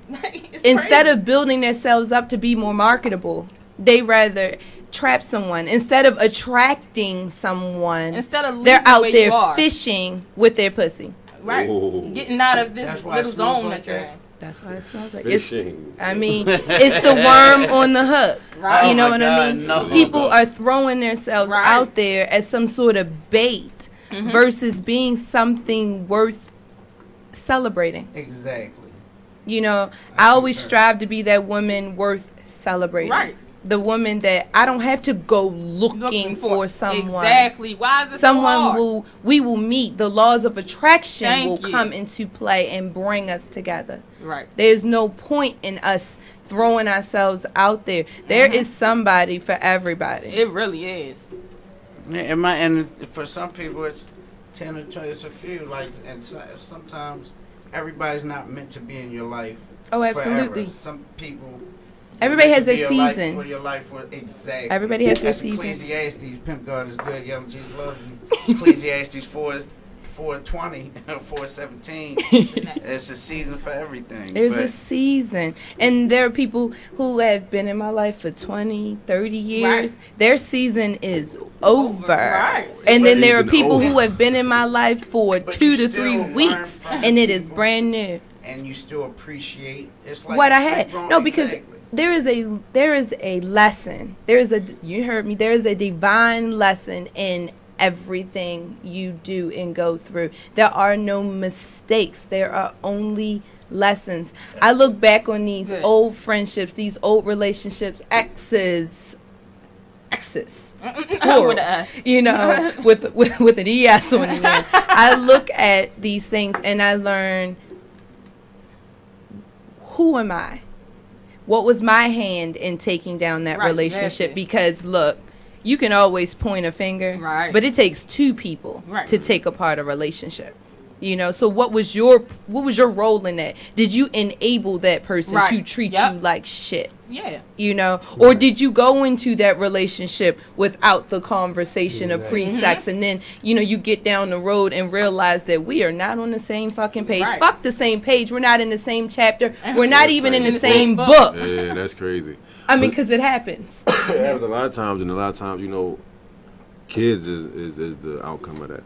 instead crazy. of building themselves up to be more marketable, they rather trap someone. Instead of attracting someone, they're out there fishing with their pussy. Right. Getting out of this little zone that you're in. That's why it smells like fishing. It's the worm on the hook. Right. You know what I mean? No. People are throwing themselves out there as some sort of bait versus being something worth celebrating. Exactly. You know, I always strive to be that woman worth celebrating. Right. The woman that I don't have to go looking for someone. Exactly. Why is it someone so hard? who we will meet. The laws of attraction Thank will you. come into play and bring us together. Right. There's no point in us throwing ourselves out there. There is somebody for everybody. It really is. Yeah, and for some people it's 10 or 20, it's a few. Like, and sometimes everybody's not meant to be in your life. Oh, absolutely. Forever. Some people. Everybody has their your season. Life for your life for exactly. Everybody has their That's season. Ecclesiastes, pimp God is good, young Jesus loves you. Ecclesiastes 4:20, 4:17. It's a season for everything. There's a season. And there are people who have been in my life for 20, 30 years. Right. Their season is over. Right. And then there are Season people over. who have been in my life for But 2 you to still 3 learn weeks. from And it is people. brand new. And you still appreciate. It's like What a I tree had. growing- No, because exactly. there is a lesson. You heard me. There is a divine lesson in everything you do and go through. There are no mistakes. There are only lessons. I look back on these old friendships, these old relationships, exes. Plural, With an S. you know, with an ES on the end. I look at these things and I learn, who am I? What was my hand in taking down that relationship? Because look, you can always point a finger, but it takes two people to take apart a relationship. You know, so what was your role in that? Did you enable that person to treat you like shit? Yeah. You know, or did you go into that relationship without the conversation of pre-sex, and then, you know, you get down the road and realize that we are not on the same fucking page. Fuck the same page. We're not in the same chapter. We're not even in the same book. Yeah, that's crazy. I mean, because it happens. It happens a lot of times, and a lot of times, you know, kids is the outcome of that.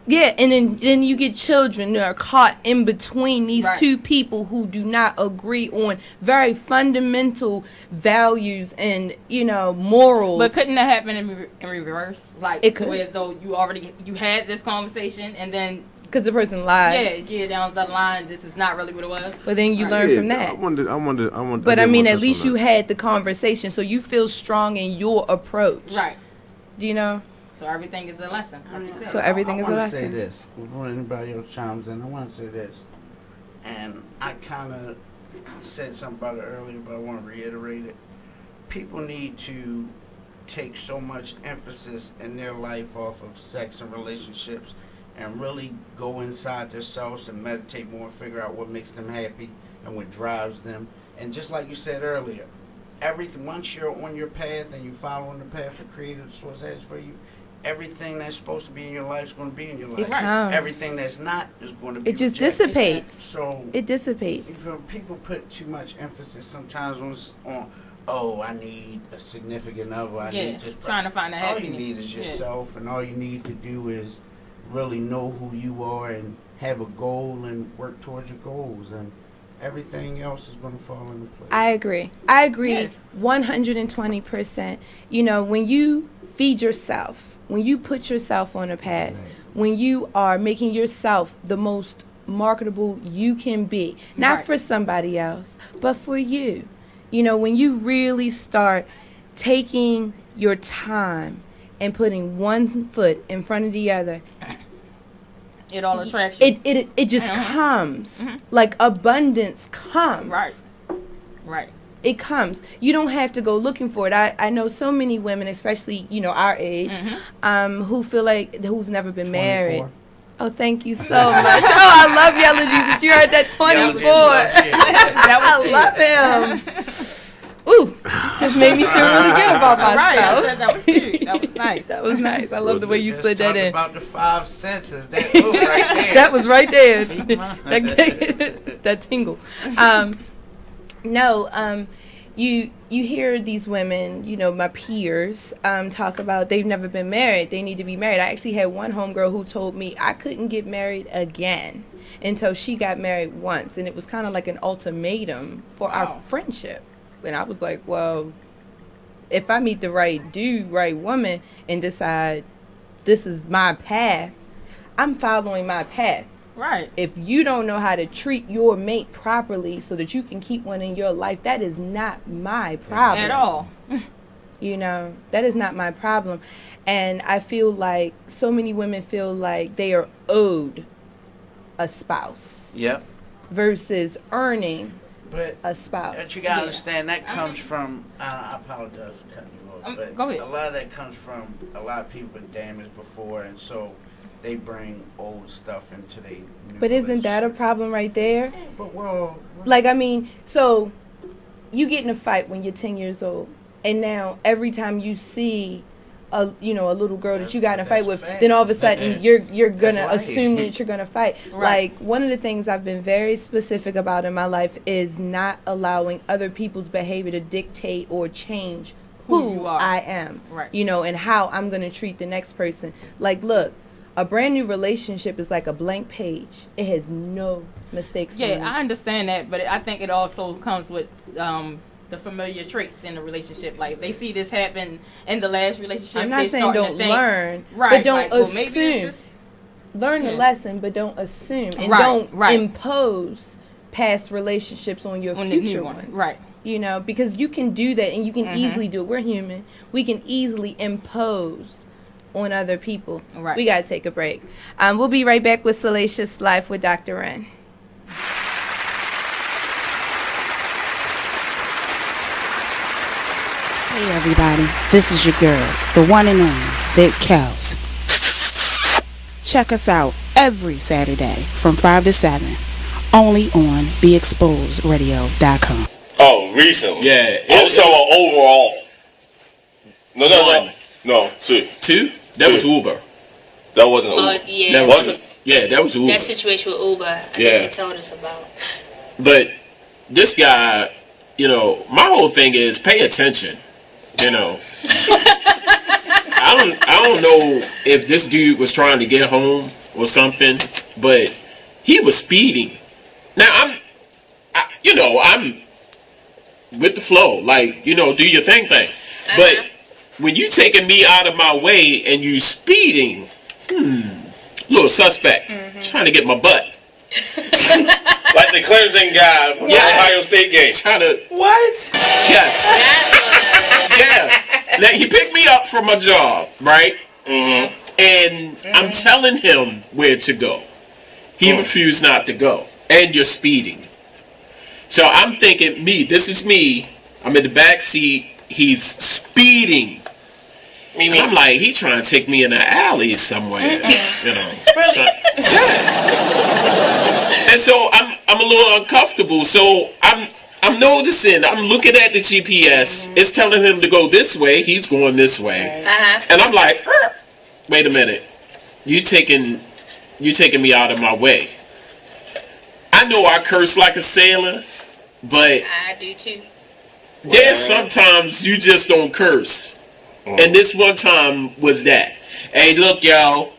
Yeah, and then you get children that are caught in between these two people who do not agree on very fundamental values and, you know, morals. But couldn't that happen in reverse? Like, it could. so as though you had this conversation and then... Because the person lied. Yeah, down the line, this is not really what it was. But then you learn from that. I wonder. But I mean, at least you had the conversation, so you feel strong in your approach. Right. Do you know? So everything is a lesson. Like you said. So everything is a lesson. I want to say this before anybody else chimes in. I want to say this, and I kind of said something about it earlier, but I want to reiterate it. People need to take so much emphasis in their life off of sex and relationships and really go inside themselves and meditate more and figure out what makes them happy and what drives them. And just like you said earlier, everything, once you're on your path and you following the path the Creator Source has for you, everything that's supposed to be in your life is going to be in your life. It comes. Everything that's not is going to be It just rejected. dissipates. So it dissipates. People put too much emphasis sometimes on oh, I need a significant other. I need just trying to find a happiness. All you need is yourself, and all you need to do is really know who you are and have a goal and work towards your goals, and everything else is going to fall into place. I agree. 120%. You know, when you feed yourself, when you put yourself on a path, when you are making yourself the most marketable you can be, not for somebody else, but for you. You know, when you really start taking your time and putting one foot in front of the other, it all attracts you. It just comes. Like abundance comes. Right. It comes. You don't have to go looking for it. I know so many women, especially, you know, our age, who feel like who've never been married. Oh, thank you so much. Oh, I love Yellow Jesus. You heard that 24. I love him. Ooh, just made me feel really good about myself. Right, that was cute. That was nice. That was nice. I love the way you slid that in. About the 5 senses, that move right there. That was right there. that tingle. You hear these women, you know, my peers, talk about they've never been married. They need to be married. I actually had one homegirl who told me I couldn't get married again until she got married once. And it was kind of like an ultimatum for our friendship. And I was like, well, if I meet the right dude, right woman, and decide this is my path, I'm following my path. Right. If you don't know how to treat your mate properly so that you can keep one in your life, that is not my problem. At all. You know, that is not my problem. And I feel like so many women feel like they are owed a spouse. Yep. Versus earning a spouse. But you gotta understand that comes from. I apologize for cutting you off, but go ahead. A lot of that comes from a lot of people been damaged before, and so they bring old stuff into their. But isn't that a problem right there? Yeah, but well, like I mean, so you get in a fight when you're 10 years old, and now every time you see a little girl that you got in a fight with, then all of a sudden you're gonna assume that you're gonna fight. Like one of the things I've been very specific about in my life is not allowing other people's behavior to dictate or change who I am. Right. You know, and how I'm gonna treat the next person. Like, look, a brand new relationship is like a blank page. It has no mistakes. Yeah, I understand that, but I think it also comes with the familiar traits in the relationship. Like they see this happen in the last relationship. I'm not saying don't learn, right, but don't like, well, assume. Learn the lesson, but don't assume, and don't impose past relationships on your future ones. Right. You know, because you can do that, and you can easily do it. We're human. We can easily impose on other people. Right. We gotta take a break. We'll be right back with Salacious Life with Dr. Wren. Hey everybody, this is your girl, the one and only Vic Cows. Check us out every Saturday from 5 to 7, only on BeExposedRadio.com. Oh, recently? Yeah. I was talking about overall. No, two. That was Uber. That wasn't Uber. Yeah. That wasn't. Yeah, that was Uber. That situation with Uber, I think they told us about. But this guy, you know, my whole thing is pay attention. You know, I don't know if this dude was trying to get home or something, but he was speeding. Now I'm with the flow, like, you know, do your thing. But when you taking me out of my way and you speeding, little suspect, trying to get my butt. Like the Clemson guy from the Ohio State game. Trying to what? Yes. Yeah. Now he picked me up from my job, right? And I'm telling him where to go. He refused not to go. And you're speeding. So I'm thinking, this is me. I'm in the back seat. He's speeding. I'm like, he trying to take me in an alley somewhere, you know. Really? And so I'm a little uncomfortable. So I'm noticing. I'm looking at the GPS. It's telling him to go this way. He's going this way, and I'm like, wait a minute. You taking me out of my way. I know I curse like a sailor, but I do too. there's sometimes you just don't curse. And this one time was that. Hey, look, yo,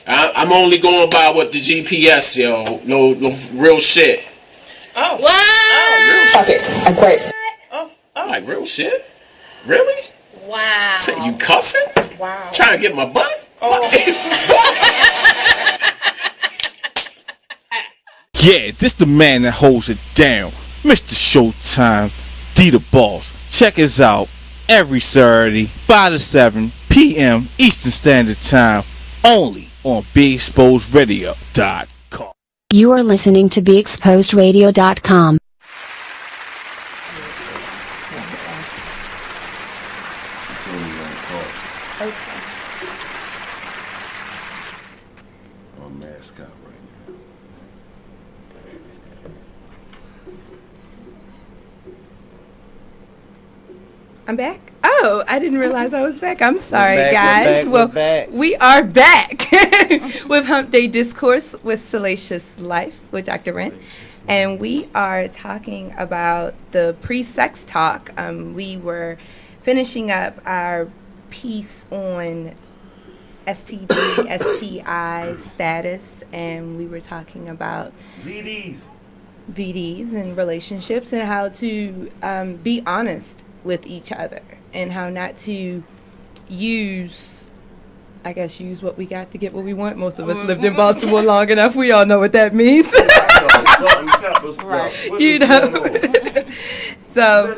I'm only going by what the GPS, yo. No real shit. Oh. What? Oh, Fuck it. I quit. Oh. Like real shit? Really? Wow. Say you cussing? Wow. Trying to get my butt? Yeah, this the man that holds it down. Mr. Showtime, D the Boss. Check us out every Saturday, 5 to 7 p.m. Eastern Standard Time, only on BeExposedRadio.com. You are listening to BeExposedRadio.com. I'm back. Oh, I didn't realize I was back. I'm sorry, guys. We're back. We are back with Hump Day Discourse with Salacious Life with Dr. Wren. And we are talking about the pre-sex talk. We were finishing up our piece on STD, STI status, and we were talking about VDs and relationships and how to be honest with each other and how not to use what we got to get what we want. Most of us lived in Baltimore long enough. We all know what that means. You know. So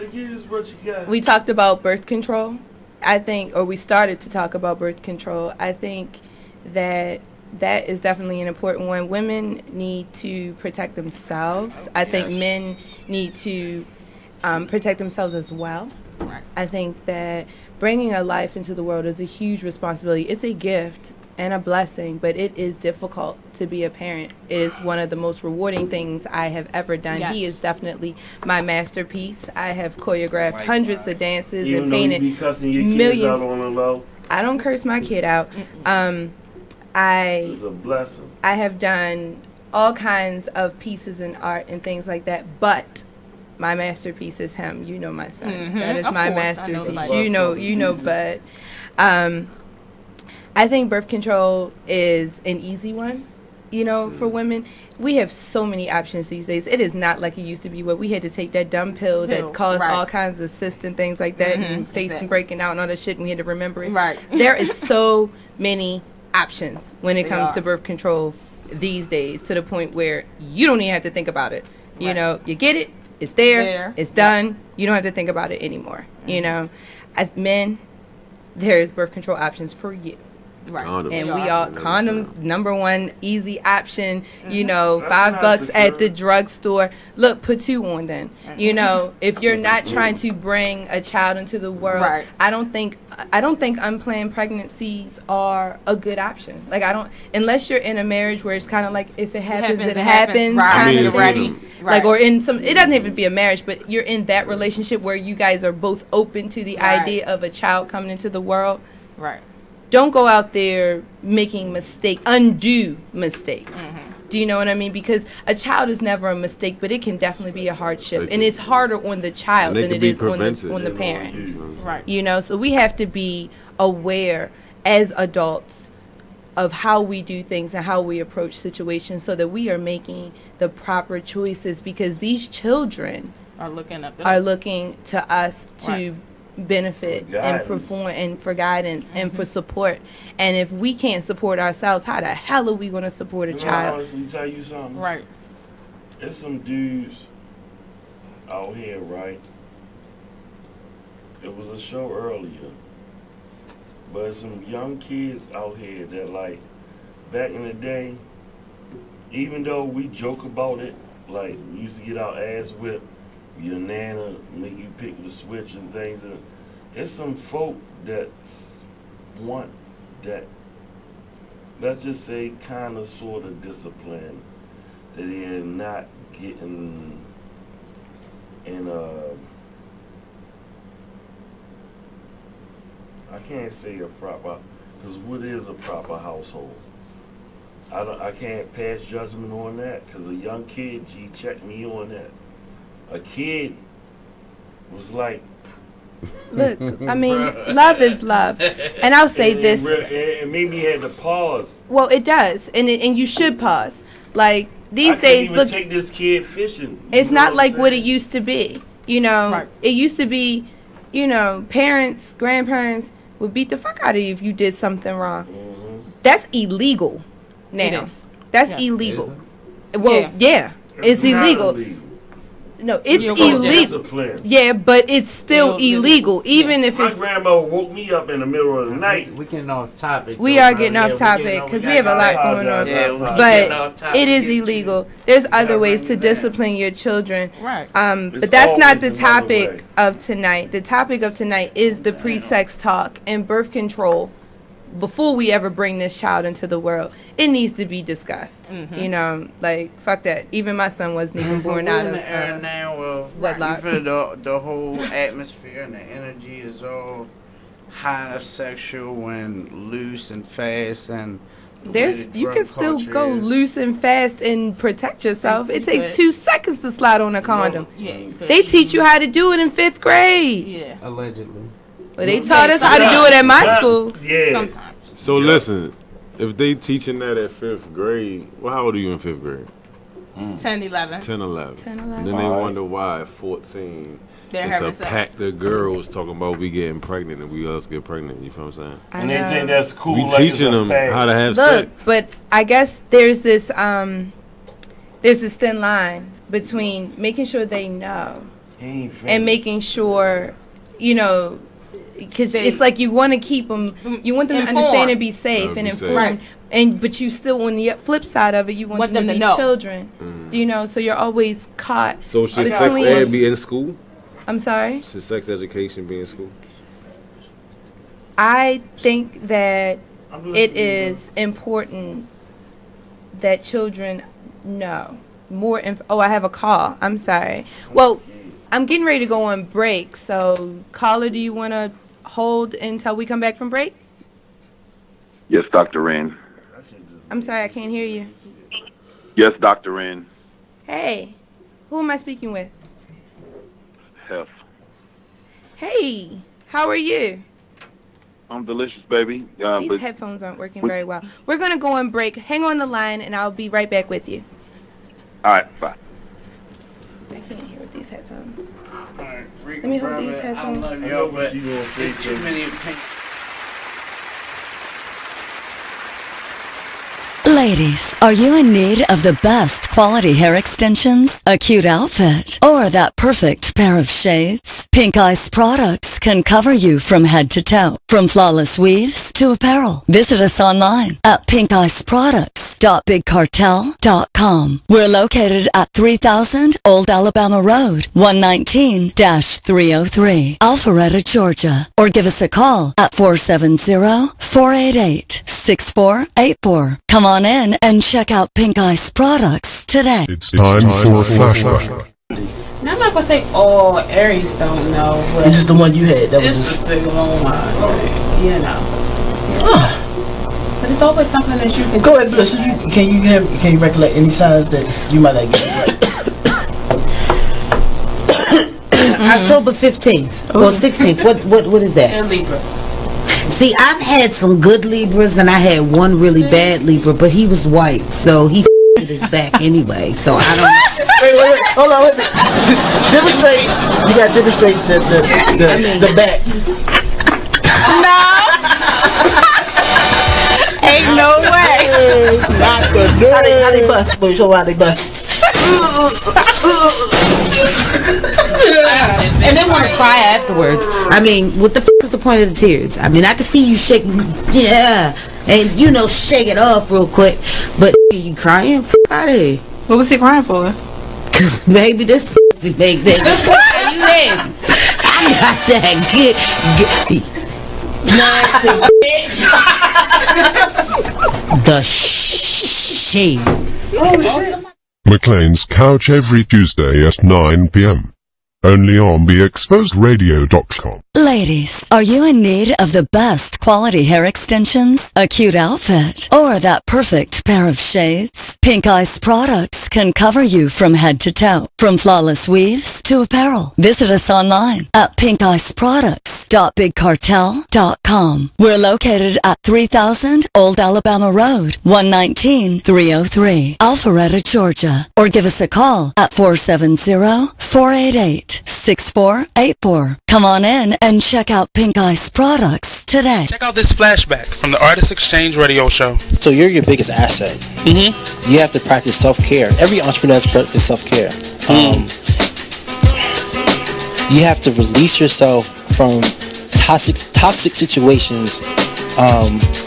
we talked about birth control. I think, or we started to talk about birth control. I think that is definitely an important one. Women need to protect themselves. I think men need to protect themselves as well. Right. I think that bringing a life into the world is a huge responsibility. It's a gift and a blessing, but it is difficult to be a parent. It is one of the most rewarding things I have ever done. Yes. He is definitely my masterpiece. I have choreographed hundreds of dances and painted millions. Out on the low. I don't curse my kid out. It's a blessing. I have done all kinds of pieces in art and things like that, but my masterpiece is him. You know my son. Mm-hmm. That is my masterpiece. You know, but I think birth control is an easy one, for women. We have so many options these days. It is not like it used to be where we had to take that dumb pill that caused all kinds of cysts and things like that and face breaking out and all that shit, and we had to remember it. Right. There is so many options when it comes to birth control these days, to the point where you don't even have to think about it. You know, you get it. It's there. It's done. You don't have to think about it anymore. Men, there's birth control options for you. Right. Condoms. And we all, condoms, number one easy option, $5 at the drugstore. Look, put 2 on then. If you're not trying to bring a child into the world, I don't think unplanned pregnancies are a good option. Unless you're in a marriage where it's kind of like, if it happens, it happens. Kind of thing. Or in some, it doesn't have to be a marriage, but you're in that relationship where you guys are both open to the idea of a child coming into the world. Right. Don't go out there making undue mistakes. Mm-hmm. Do you know what I mean? Because a child is never a mistake, but it can definitely be a hardship. And it's harder on the child than it is on the parent. Right. So we have to be aware as adults of how we do things and how we approach situations so that we are making the proper choices, because these children are looking to us to benefit and perform and for guidance and for support. And if we can't support ourselves, how the hell are we going to support a child? Honestly, tell you something. Right. There's some dudes out here, right? It was a show earlier, but some young kids out here that, back in the day, even though we joke about it, we used to get our ass whipped, your nana make you pick the switch and things. There's some folk that's want that, let's just say, kind of sort of discipline that they're not getting in I can't say a proper, because what is a proper household? I can't pass judgment on that, because a young kid, G, checked me on that. A kid was like, look, I mean, love is love. And I'll say this. It made me had to pause. Well, it does. And you should pause. Like, these days, look, take this kid fishing. It's not like what it used to be. You know, right. It used to be, you know, parents, grandparents would beat the fuck out of you if you did something wrong. Mm-hmm. That's illegal now. That's illegal. Well, yeah. It's illegal. No, it's illegal. Yeah, but it's still illegal, even if it's. My grandma woke me up in the middle of the night. We're getting off topic. We are getting off topic because we have a lot going on. But it is illegal. There's other ways to discipline your children. Right. But that's not the topic of tonight. The topic of tonight is the pre-sex talk and birth control. Before we ever bring this child into the world, it needs to be discussed. Mm-hmm. You know, like, fuck that. Even my son wasn't even born out of the era now of wedlock. The whole atmosphere and the energy is all high sexual and loose and fast, and you can still go loose and fast and protect yourself. It takes 2 seconds to slide on a condom. Yeah, they teach you how to do it in 5th grade. Yeah, allegedly. Well, they taught us how to do it at my school. Yeah. Sometimes. So listen, if they teaching that at 5th grade, well, how old are you in 5th grade? 10, 11. 10, 11. 10, 11. And then they wonder why at 14 it's a pack of girls talking about we getting pregnant and we us get pregnant. You feel what I'm saying? And they think that's cool. We teaching them how to have sex. But I guess there's this thin line between making sure they know and making sure, you know, because it's like you want to keep them, you want them to understand and be safe and informed, but you still, on the flip side of it, you want them to be children. Do you know? So you're always caught. So should sex ed be in school? I'm sorry? Should sex education be in school? I think that it is important that children know more. I have a call. I'm sorry. Well, I'm getting ready to go on break. So, caller, do you want to hold until we come back from break? Yes, Dr. Wren. I'm sorry, I can't hear you. Yes, Dr. Wren. Hey, who am I speaking with? Hef. Hey, how are you? I'm delicious, baby. These headphones aren't working very well. We're going to go on break. Hang on the line, and I'll be right back with you. All right, bye. I can't hear with these headphones. All right, let me hold these headphones. I love you, but there's too many opinions. Ladies, are you in need of the best quality hair extensions, a cute outfit, or that perfect pair of shades? Pink Ice products can cover you from head to toe, from flawless weaves to apparel. Visit us online at pinkiceproducts.bigcartel.com. We're located at 3000 Old Alabama Road, 119-303, Alpharetta, Georgia. Or give us a call at 470-488-6484. Come on in and check out Pink Ice products today. It's time for a flashback. Now, I'm not gonna say all Aries don't know, but it's just the one you had. That was just the long one, you know. But it's always something that you can. Go ahead, listen. Can you recollect any signs that you might not get right? October 15th or 16th. What is that? They're Libras. See, I've had some good Libras and I had one really bad Libra, but he was white, so he f***ed his back anyway. So I don't. Wait, hold on, wait a minute. Demonstrate. You got to demonstrate the back. No. Ain't no way. Not the nerve. How they bust? Let me show how they bust. And then want to cry afterwards. I mean, what the f*** is the point of the tears? I mean, I can see you shake, and shake it off real quick. But you crying? F*** out of here. What was he crying for? Cause baby, this pussy big. What are you in? I got that good. Nasty bitch. The shade. McLean's Couch every Tuesday at 9 p.m. Only on BeExposedRadio.com. Ladies, are you in need of the best quality hair extensions, a cute outfit, or that perfect pair of shades? Pink Ice products can cover you from head to toe, from flawless weaves to apparel. Visit us online at pinkiceproducts.bigcartel.com. We're located at 3000 Old Alabama Road, 119-303, Alpharetta, Georgia. Or give us a call at 470-488-6484. Come on in and check out Pink Ice products today. Check out this flashback from the Artist Exchange radio show. So you're your biggest asset. Mm-hmm. You have to practice self-care. Every entrepreneur has to practice self-care. You have to release yourself from toxic situations.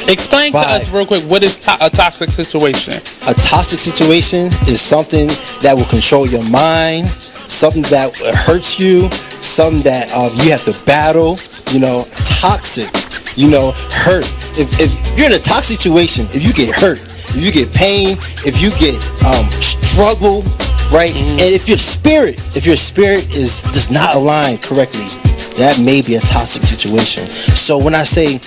Explain to us real quick, what is a toxic situation? A toxic situation is something that will control your mind, something that hurts you, something that you have to battle. Toxic, hurt. If you're in a toxic situation, if you get hurt, if you get pain, if you get struggle, right? And if your spirit does not align correctly, that may be a toxic situation. So when I say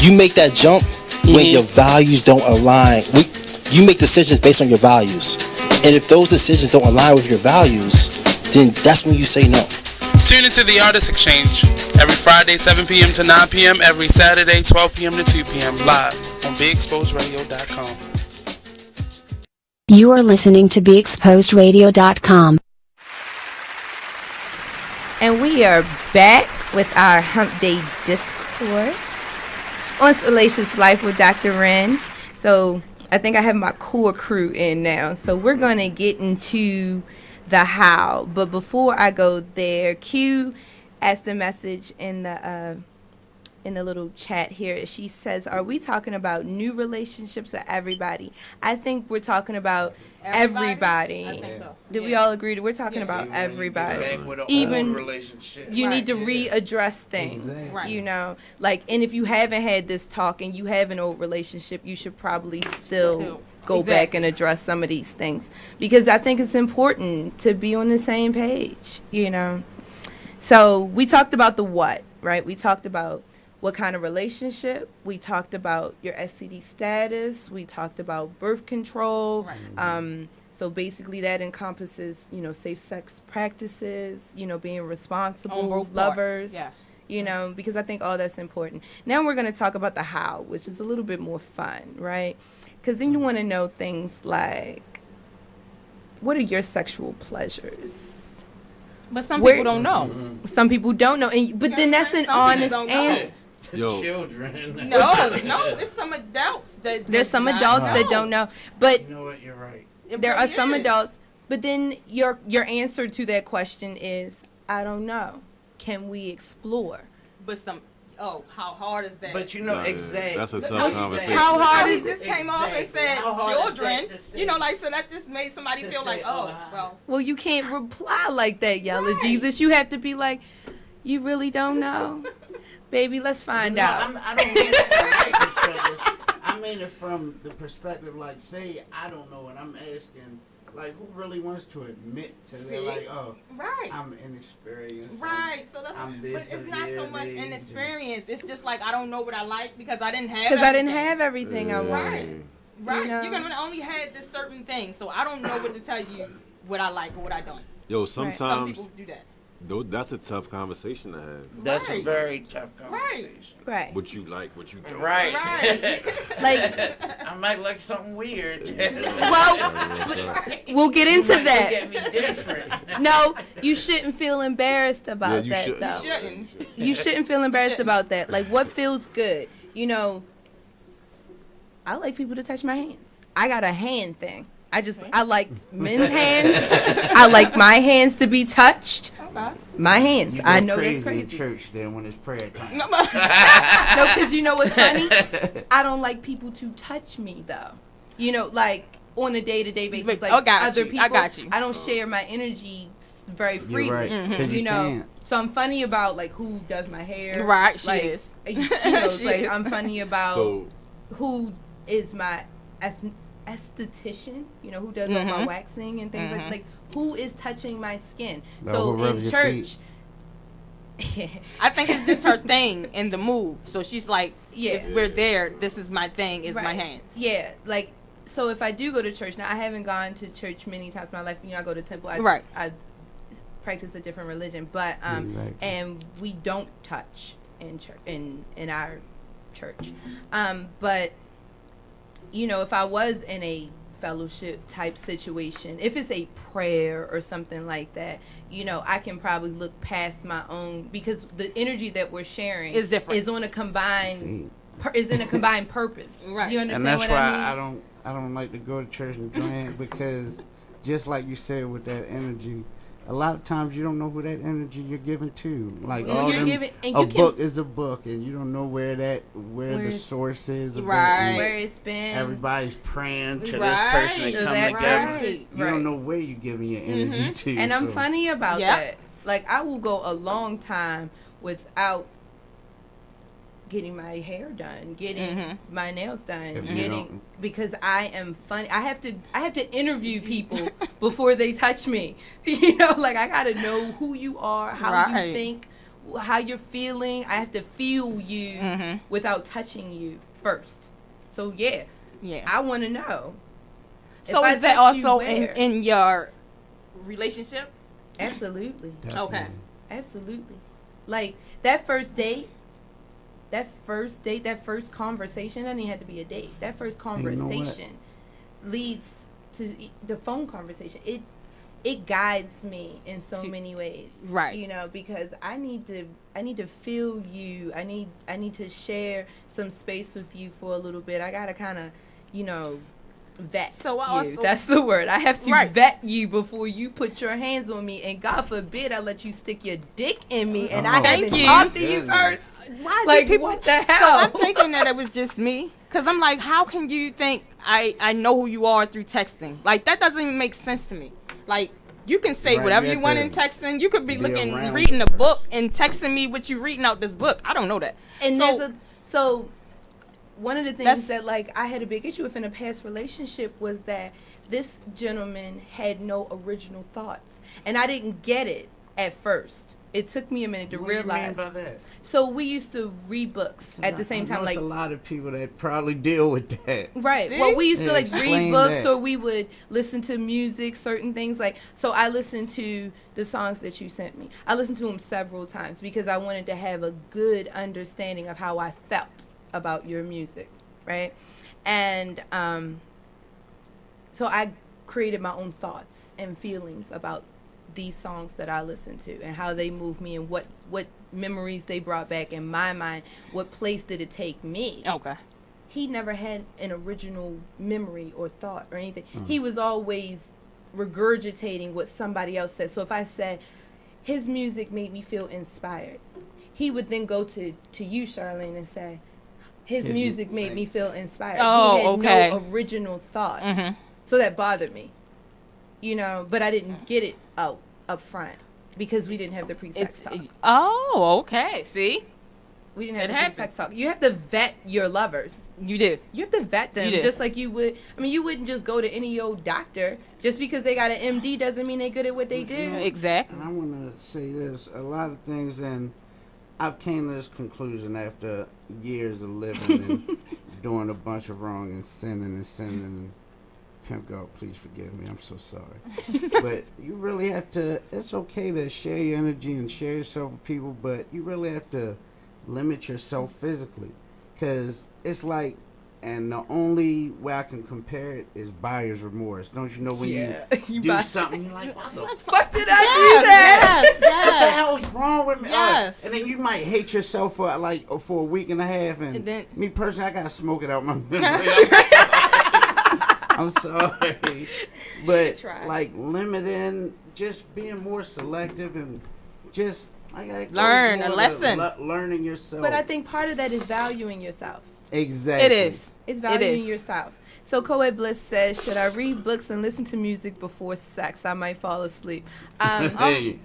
you make that jump when your values don't align, you make decisions based on your values. And if those decisions don't align with your values, then that's when you say no. Tune into the Artist Exchange every Friday 7 p.m. to 9 p.m. every Saturday 12 p.m. to 2 p.m. live on BeExposedRadio.com. You are listening to BeExposedRadio.com. And we are back with our Hump Day Discourse on Salacious Life with Dr. Wren. So I think I have my core crew in now. So we're going to get into the how. But before I go there, Q asked a message in the little chat here. She says, are we talking about new relationships or everybody? I think we're talking about everybody. I think so. Did we all agree that we're talking about everybody? Even you need to readdress things, and if you haven't had this talk and you have an old relationship, you should probably still go back and address some of these things, because I think it's important to be on the same page, So we talked about the what, right? We talked about what kind of relationship. We talked about your STD status. We talked about birth control. Right. So basically that encompasses, safe sex practices, being responsible lovers, because I think all that's important. Now we're going to talk about the how, which is a little bit more fun, right? Because then you want to know things like, what are your sexual pleasures? But some people don't know. Some people don't know. But then that's an honest answer. Children. No, it's some adults that there's some adults that don't know. But you know what? You're right. There are some adults. But then your answer to that question is, I don't know. Can we explore? But how hard is that? But exactly. That's a tough conversation. How hard is this? Came off and said children. So that just made somebody feel like, Well, you can't reply like that, Yellow Jesus. You have to be like, you really don't know, baby. Let's find out. I don't mean it from I mean it from the perspective, like, say I don't know, and I'm asking. Like, who really wants to admit to that? Like, I'm inexperienced. Right. So that's but it's not so much inexperience. It's just like I don't know what I like because I didn't have everything I wanted. Right. You're gonna only have this certain thing, so I don't know what to tell you what I like or what I don't. Yo, sometimes some people do that. That's a tough conversation to have. That's a very tough conversation. Right. What you like, what you don't. Right. Like, I might like something weird. Well, we'll get into that. Get me different. No, you shouldn't feel embarrassed about that, though. You shouldn't feel embarrassed about that. Like, what feels good? I like people to touch my hands. I got a hand thing. I like men's hands. I like my hands to be touched. My hands. I know that's crazy. In church then when it's prayer time. No, because you know what's funny? I don't like people to touch me though. Like on a day-to-day basis, like other people. I got you. I don't share my energy very freely. Right. You know, so I'm funny about like who does my hair. Right, she like, is. You know, She like is. I'm funny about who is my esthetician. You know, who does all my waxing and things like who is touching my skin. So in church. I think it's just her thing in the move. So she's like, if we're there, this is my thing, is my hands. Yeah, like, so if I do go to church, now I haven't gone to church many times in my life. You know, I go to temple. I practice a different religion, but and we don't touch in church in our church. But you know, if I was in a fellowship type situation, if it's a prayer or something like that, you know, I can probably look past my own, because the energy that we're sharing is different, is on a combined is in a combined purpose. Right. You understand? And that's what why I mean? I don't like to go to church and drink, because just like you said with that energy, a lot of times you don't know who that energy you're giving to. Like a book is a book, and you don't know where the source is. Where it's been. Everybody's praying to this person. They come together. You don't know where you're giving your energy to. And I'm funny about that. Like, I will go a long time without getting my hair done, getting my nails done, because I am funny. I have to interview people before they touch me. You know, like, I gotta know who you are, how you think, how you're feeling. I have to feel you without touching you first. So I want to know. So is that also in your relationship? Absolutely. Definitely. Okay. Absolutely. Like, that first conversation doesn't even have to be a date. That first conversation leads to the phone conversation. It guides me in so many ways. Right. You know, because I need to feel you. I need to share some space with you for a little bit. I gotta kinda, you know, vet you. That's the word. I have to vet you before you put your hands on me, and God forbid I let you stick your dick in me and I haven't talked to you first. Why like, what the hell? So I'm thinking that it was just me, because I'm like, how can you think I know who you are through texting? Like, that doesn't even make sense to me. Like, you can say whatever you want in texting. You could be reading a book and texting me what you reading out this book. I don't know that. And so one of the things that, like, I had a big issue with in a past relationship was that this gentleman had no original thoughts, and I didn't get it at first. It took me a minute to realize. What do you mean by that? So we used to read books at the same time. Like, a lot of people that probably deal with that. Right. See? Well, we used to like read books, that. or we would listen to music, certain things. Like, so I listened to the songs that you sent me. I listened to them several times because I wanted to have a good understanding of how I felt about your music, right? And so I created my own thoughts and feelings about these songs that I listened to and how they moved me and what memories they brought back in my mind. What place did it take me? Okay. He never had an original memory or thought or anything. He was always regurgitating what somebody else said. So if I said his music made me feel inspired, he would then go to you, Charlene, and say his music made me feel inspired. Oh, he had no original thoughts. So that bothered me, you know, but I didn't get it out up front because we didn't have the pre-sex talk. Oh, okay. See? We didn't have the pre-sex talk. You have to vet your lovers. You do. You have to vet them just like you would. I mean, you wouldn't just go to any old doctor. Just because they got an MD doesn't mean they're good at what they do. Exactly. And I want to say this. A lot of things, and I've came to this conclusion after years of living and doing a bunch of wrong and sinning. Pimp God, please forgive me. I'm so sorry. But you really have to, it's okay to share your energy and share yourself with people, but you really have to limit yourself physically. Because it's like, and the only way I can compare it is buyer's remorse. Don't you know when you do something, you're like, what the fuck did I do that? Yes, yes. What the hell's wrong with me? Yes. And then you might hate yourself for a week and a half. And then, me personally, I got to smoke it out my memory. I'm sorry, but like limiting, just being more selective and just learn a lesson. Learning yourself. But I think part of that is valuing yourself. Exactly. It is. It's valuing yourself. So Co-Ed Bliss says, should I read books and listen to music before sex? I might fall asleep. I mean,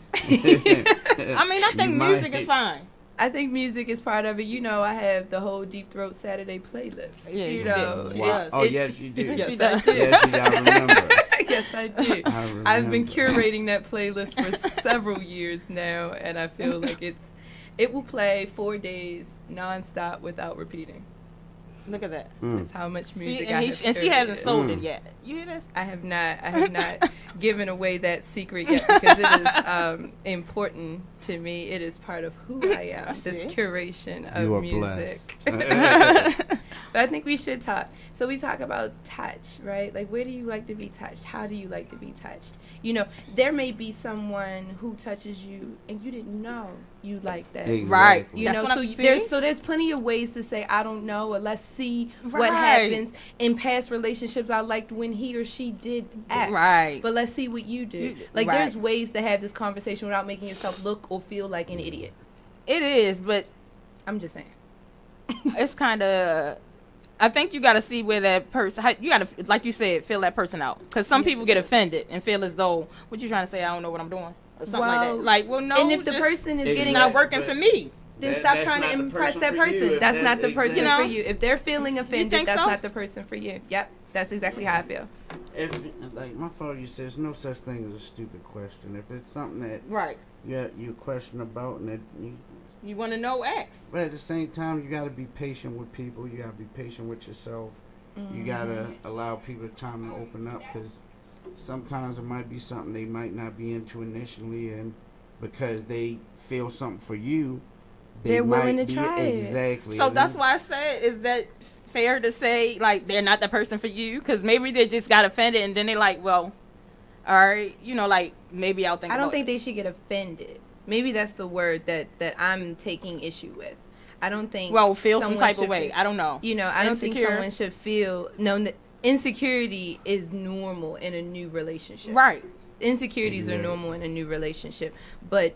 I think music is fine. I think music is part of it. You know, I have the whole Deep Throat Saturday playlist. Yeah, you know. Wow. Oh, yes, you do. Yes, She I does. do. Yes, you gotta remember. Yes, I do. I've been curating that playlist for several years now, and I feel like it will play 4 days nonstop without repeating. Look at that. That's how much music I have and she hasn't curated. sold it yet. You hear this? I have not given away that secret yet because it is important to me. It is part of who I am. This curation of You are music. But I think we should talk. So we talk about touch, right? Like, where do you like to be touched? How do you like to be touched? You know, there may be someone who touches you and you didn't know you like that. Exactly. Right. You That's know, what so I'm there's plenty of ways to say I don't know, or let's see what Right. happens. In past relationships, I liked when he or she did X. Right. But let's see what you do. Like, Right. there's ways to have this conversation without making yourself look or feel like an idiot. It is, but I'm just saying. it's kind of. I think you got to see where that person. You got to, like you said, feel that person out. Because some people get offended and feel as though, what you trying to say? I don't know what I'm doing, or something like that. Like, well, no. And if the person is getting not working for me, then stop trying to impress that person. That's not the person for you. If they're feeling offended, that's not the person for you. Yep, that's exactly how I feel. If, like my father used to say, there's no such thing as a stupid question. If it's something that you question about and that you want to know X. But at the same time, you got to be patient with people. You got to be patient with yourself. You got to allow people time to open up, because sometimes it might be something they might not be into initially, and because they feel something for you, they're willing to try it. Exactly. So that's why I said, is that fair to say, like, they're not the person for you? Because maybe they just got offended and then they're like, well, all right, you know, like, maybe I'll think I about don't think they should get offended. Maybe that's the word that I'm taking issue with. I don't think. Well, feel some someone type of should way. feel- I don't know. You know, I don't think Insecure. someone should feel. No, insecurity is normal in a new relationship. Right. Insecurities are normal in a new relationship, but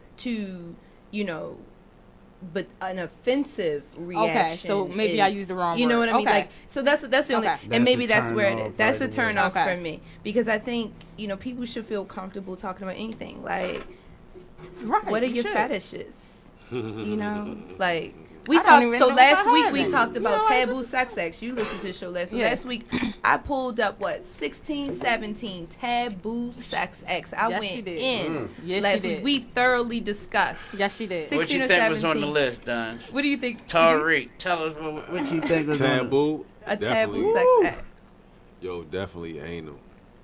but an offensive reaction. Okay, so maybe I used the wrong You know word. what I mean? Okay. Like, so that's the only, Okay. and That's maybe a that's turn where it off is. That's right a turn away. off Okay. for me, because I think people should feel comfortable talking about anything. Like, Right, what are you your should. fetishes? You know, like. We I don't talked. even So know if last I week have we any. talked You about know, I taboo sex acts. You listened to the show last week. Yeah. Last week I pulled up 16, 17 taboo sex acts. I Yes, she went did. in Yes, last she week. did. We thoroughly discussed. Yes, she did. 16 What you or think 17. was on the list, Don? What do you think? Tariq, tell us what you think was on the Taboo. A Definitely. taboo sex act. Yo, definitely anal.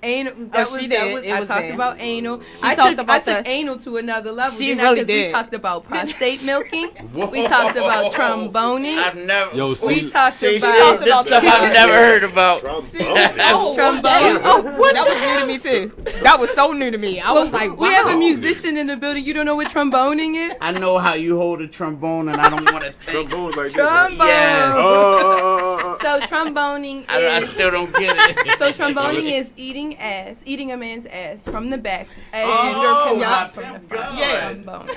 Anal. Oh, That she was. did. That was. It I was talked there. about anal. She I talked took about anal to another level. She didn't I? really 'Cause we did. talked about prostate milking. We talked about tromboning. I've never. Yo, We talked See, about this stuff I've never heard about. trombone. That was new to me too. That was so new to me. I was like, wow. We have a musician in the building. You don't know what tromboning is? I know how you hold a trombone, and I don't want to think. Trombone like Trombone. Yes. So tromboning I is. still don't get it. So tromboning is eating a man's ass from the back as Oh, you're my from the front. God. Trombone.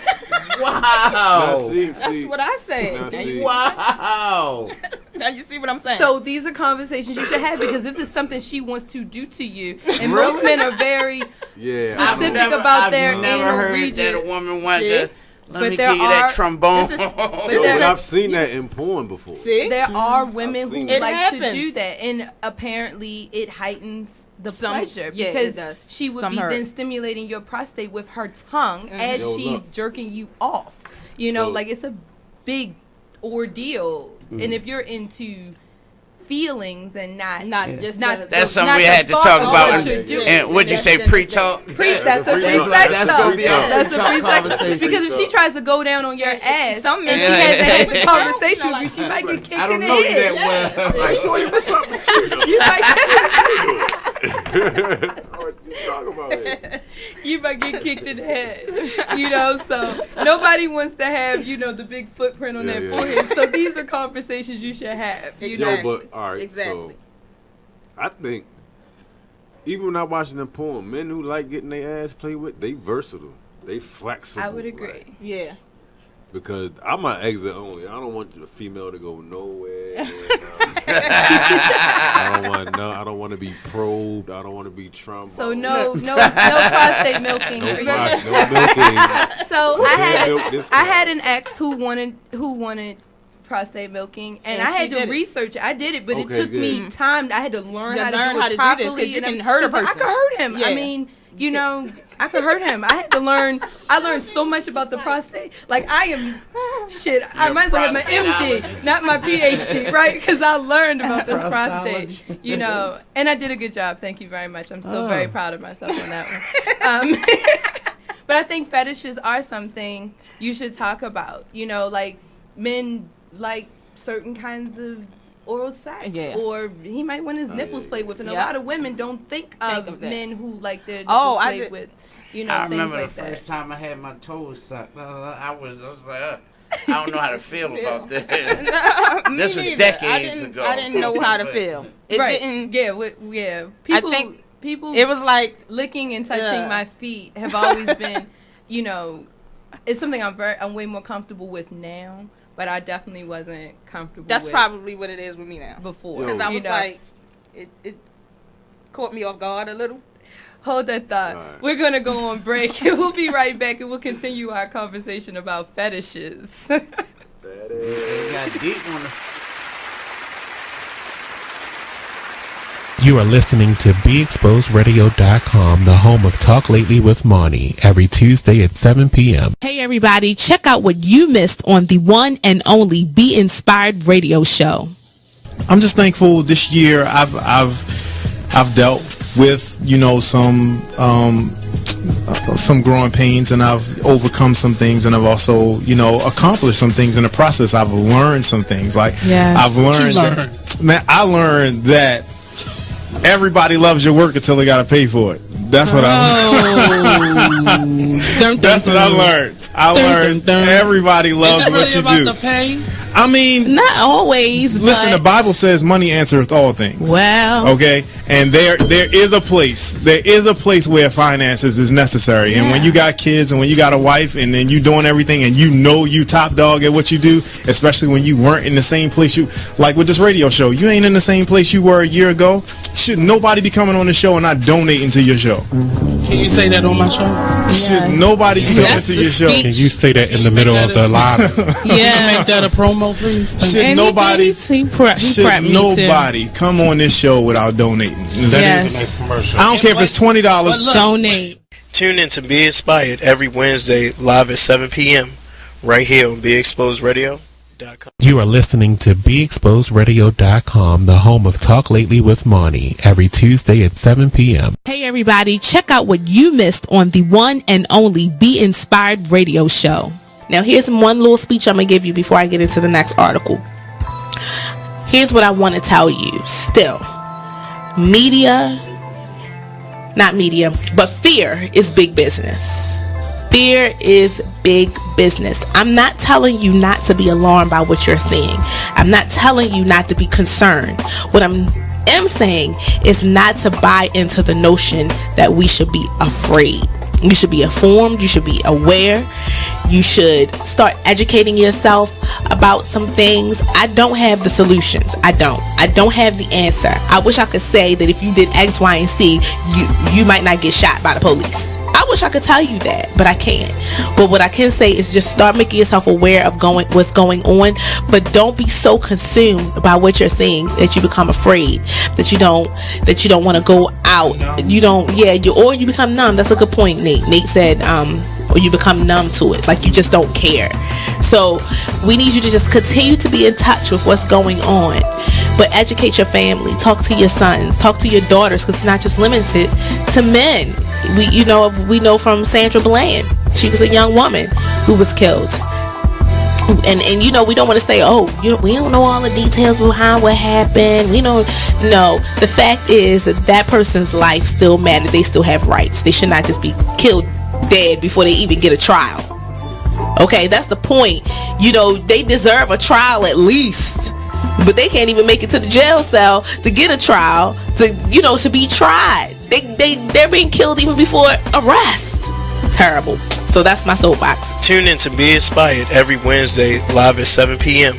Wow. That's what I said. Wow. Now you see what I'm saying. So these are conversations you should have, because this is something she wants to do to you, and most men are very specific about their I've never anal heard region. that a woman wanted to. Let But me there give you that are- trombone. this is- Yo, but I've seen that in porn before. See? There are women who seen it. like to happens. do that, and apparently it heightens the Some- pleasure, yeah, it because does. she would Some be hurt. then stimulating your prostate with her tongue as Yo, she's look. jerking you off. You know, So- like, it's a big ordeal, and if you're into feelings and not just not That's something not we the had to thought talk of about. what And, you're doing. and what'd you say, pre-talk? That's a pre-sex That's talk. gonna be our That's a pre-talk pre-sex. conversation. Because if she tries to go down on your ass, some and she men- hasn't had the Yeah. conversation with you, she might get kicked I don't in know the you head. that well. Like, shorty, what's up with you? You might What you talking about here? you might get kicked in the head. You know, so nobody wants to have, the big footprint on Yeah, their yeah. forehead. So these are conversations you should have. You know? Yo, but all right, Exactly. so I think even when I'm watching them porn, men who like getting their ass played with, they versatile, they flexible. I would agree. like, Yeah. because I'm an exit only. I don't want the female to go nowhere. I don't want to be probed. I don't want to be tromboned. So no prostate milking for you. No milking. So I had an ex who wanted prostate milking, and I had to research it. I did it, but it took me time. I had to learn how to do it properly. You can hurt a person. I could hurt him. Yeah. I mean, you know, I could hurt him. I had to learn. I learned so much about the prostate. Like I might as well have my MD, not my PhD, right? Because I learned about this prostate. You know, and I did a good job. Thank you very much. I'm still very proud of myself on that one. But I think fetishes are something you should talk about. You know, like men like certain kinds of oral sex, or he might want his nipples played with, and a lot of women don't think of men who like their nipples played with. You know, I things remember like the first that. time I had my toes sucked. I was like, I don't know how to feel about this. This was decades ago. I didn't know how to feel. It didn't. Yeah. People. It was like licking and touching my feet have always been, you know, it's something I'm way more comfortable with now. But I definitely wasn't comfortable. That's with probably what it is with me now. Before, because I was like, it caught me off guard a little. Hold that thought. Right. We're gonna go on break, and we'll be right back, and we'll continue our conversation about fetishes. Got deep on the. You are listening to BeExposedRadio.com, the home of Talk Lately with Monty, every Tuesday at 7 p.m. Hey everybody, check out what you missed on the one and only Be Inspired radio show. I'm just thankful this year I've dealt with, you know, some growing pains, and I've overcome some things, and I've also, you know, accomplished some things in the process. I've learned some things. Like I've learned I learned that everybody loves your work until they got to pay for it. That's what I learned. That's what I learned. I learned everybody loves what you do. Is it really about the pay? I mean, not always. Listen, the Bible says money answereth all things. Well, okay, and there is a place. There is a place where finances is necessary. And when you got kids, and when you got a wife, and then you doing everything, and you know you top dog at what you do, especially when you weren't in the same place you, like with this radio show, you ain't in the same place you were a year ago. Should nobody be coming on the show and not donating to your show? Can you say that on my show? Should nobody be coming to your show? Can you say that in the middle of the live? Yeah, make that a promo, please. Should nobody come on this show without donating? That is a nice commercial. I don't care if it's $20. Donate. Tune in to Be Inspired every Wednesday live at 7 p.m. right here on BeExposedRadio.com. You are listening to BeExposedRadio.com, the home of Talk Lately with Monty, every Tuesday at 7 p.m. Hey everybody, check out what you missed on the one and only Be Inspired radio show. Now here's one little speech I'm going to give you before I get into the next article. Here's what I want to tell you. Still, fear is big business. Fear is big business. I'm not telling you not to be alarmed by what you're seeing. I'm not telling you not to be concerned. What I am saying is not to buy into the notion that we should be afraid. You should be informed. You should be aware. You should start educating yourself about some things. I don't have the solutions. I don't have the answer. I wish I could say that if you did X, Y, and Z, you might not get shot by the police. I wish I could tell you that, but I can't. But what I can say is just start making yourself aware of what's going on, but don't be so consumed by what you're seeing that you become afraid, that you don't want to go out. Or you become numb. That's a good point, Nate. Nate said, or you become numb to it, like you just don't care. So we need you to just continue to be in touch with what's going on, but educate your family, talk to your sons, talk to your daughters, because it's not just limited to men. We know from Sandra Bland, she was a young woman who was killed. And we don't want to say, we don't know all the details behind what happened. No, the fact is that person's life still matters. They still have rights. They should not just be killed dead before they even get a trial. Okay, that's the point. They deserve a trial at least, but they can't even make it to the jail cell to get a trial, to be tried. They're being killed even before arrest. Terrible. So that's my soapbox. Tune in to Be Inspired every Wednesday live at 7 p.m.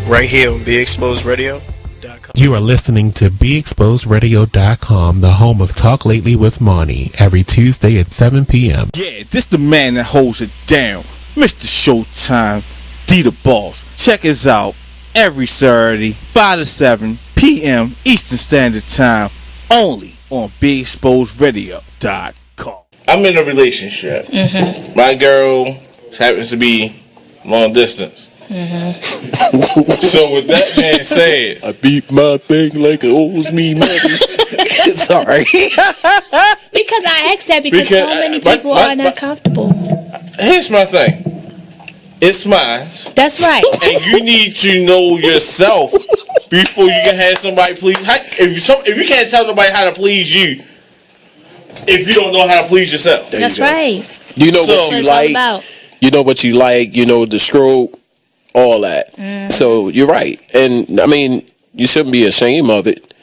right here on BeExposedRadio.com. BeExposedRadio.com. You are listening to BeExposedRadio.com, the home of Talk Lately with Monty, every Tuesday at 7 p.m. Yeah, this the man that holds it down, Mr. Showtime, D the Boss. Check us out every Saturday, 5 to 7 p.m. Eastern Standard Time, only on BeExposedRadio.com. I'm in a relationship. My girl happens to be long distance. So with that being said, I beat my thing like it owes me money. Sorry. Because I asked that because so many people are not comfortable. Here's my thing. It's mine. That's right. And you need to know yourself before you can have somebody please. If you can't tell nobody how to please you, if you don't know how to please yourself. That's right. You know what you like. You know what you like. You know the stroke, all that. So you're right. And I mean, you shouldn't be ashamed of it.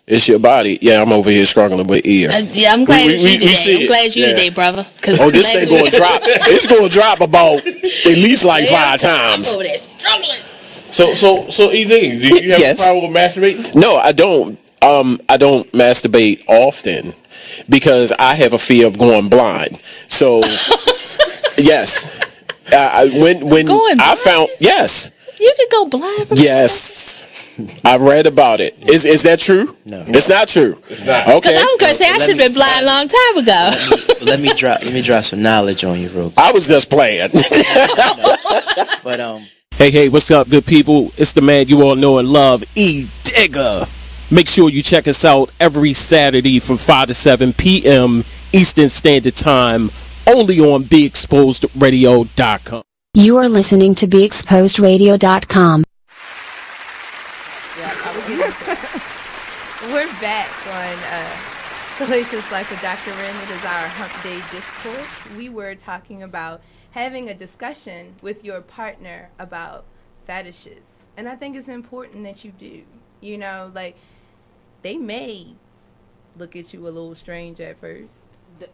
It's your body. Yeah, I'm over here struggling with ear. Yeah, I'm glad it's you today. I'm glad it's you today, brother. Oh, this thing going to drop. It's going to drop about at least like 5 times. I'm over there struggling. So ED, do you have a problem with masturbating? No, I don't. I don't masturbate often because I have a fear of going blind. So yes, when I found you could go blind. From I read about it. Is that true? No, it's not true. It's not. Okay. Because I was going to say I should have been blind a long time ago. Let me drop some knowledge on you real quick. I was just playing. But Hey, what's up, good people? It's the man you all know and love, E Digger. Make sure you check us out every Saturday from 5 to 7 p.m. Eastern Standard Time, only on BeExposedRadio.com. You are listening to BeExposedRadio.com. We're back on Salacious Life with Dr. Wren. It is our Hump Day Discourse. We were talking about having a discussion with your partner about fetishes. And I think it's important that you do. You know, like, they may look at you a little strange at first.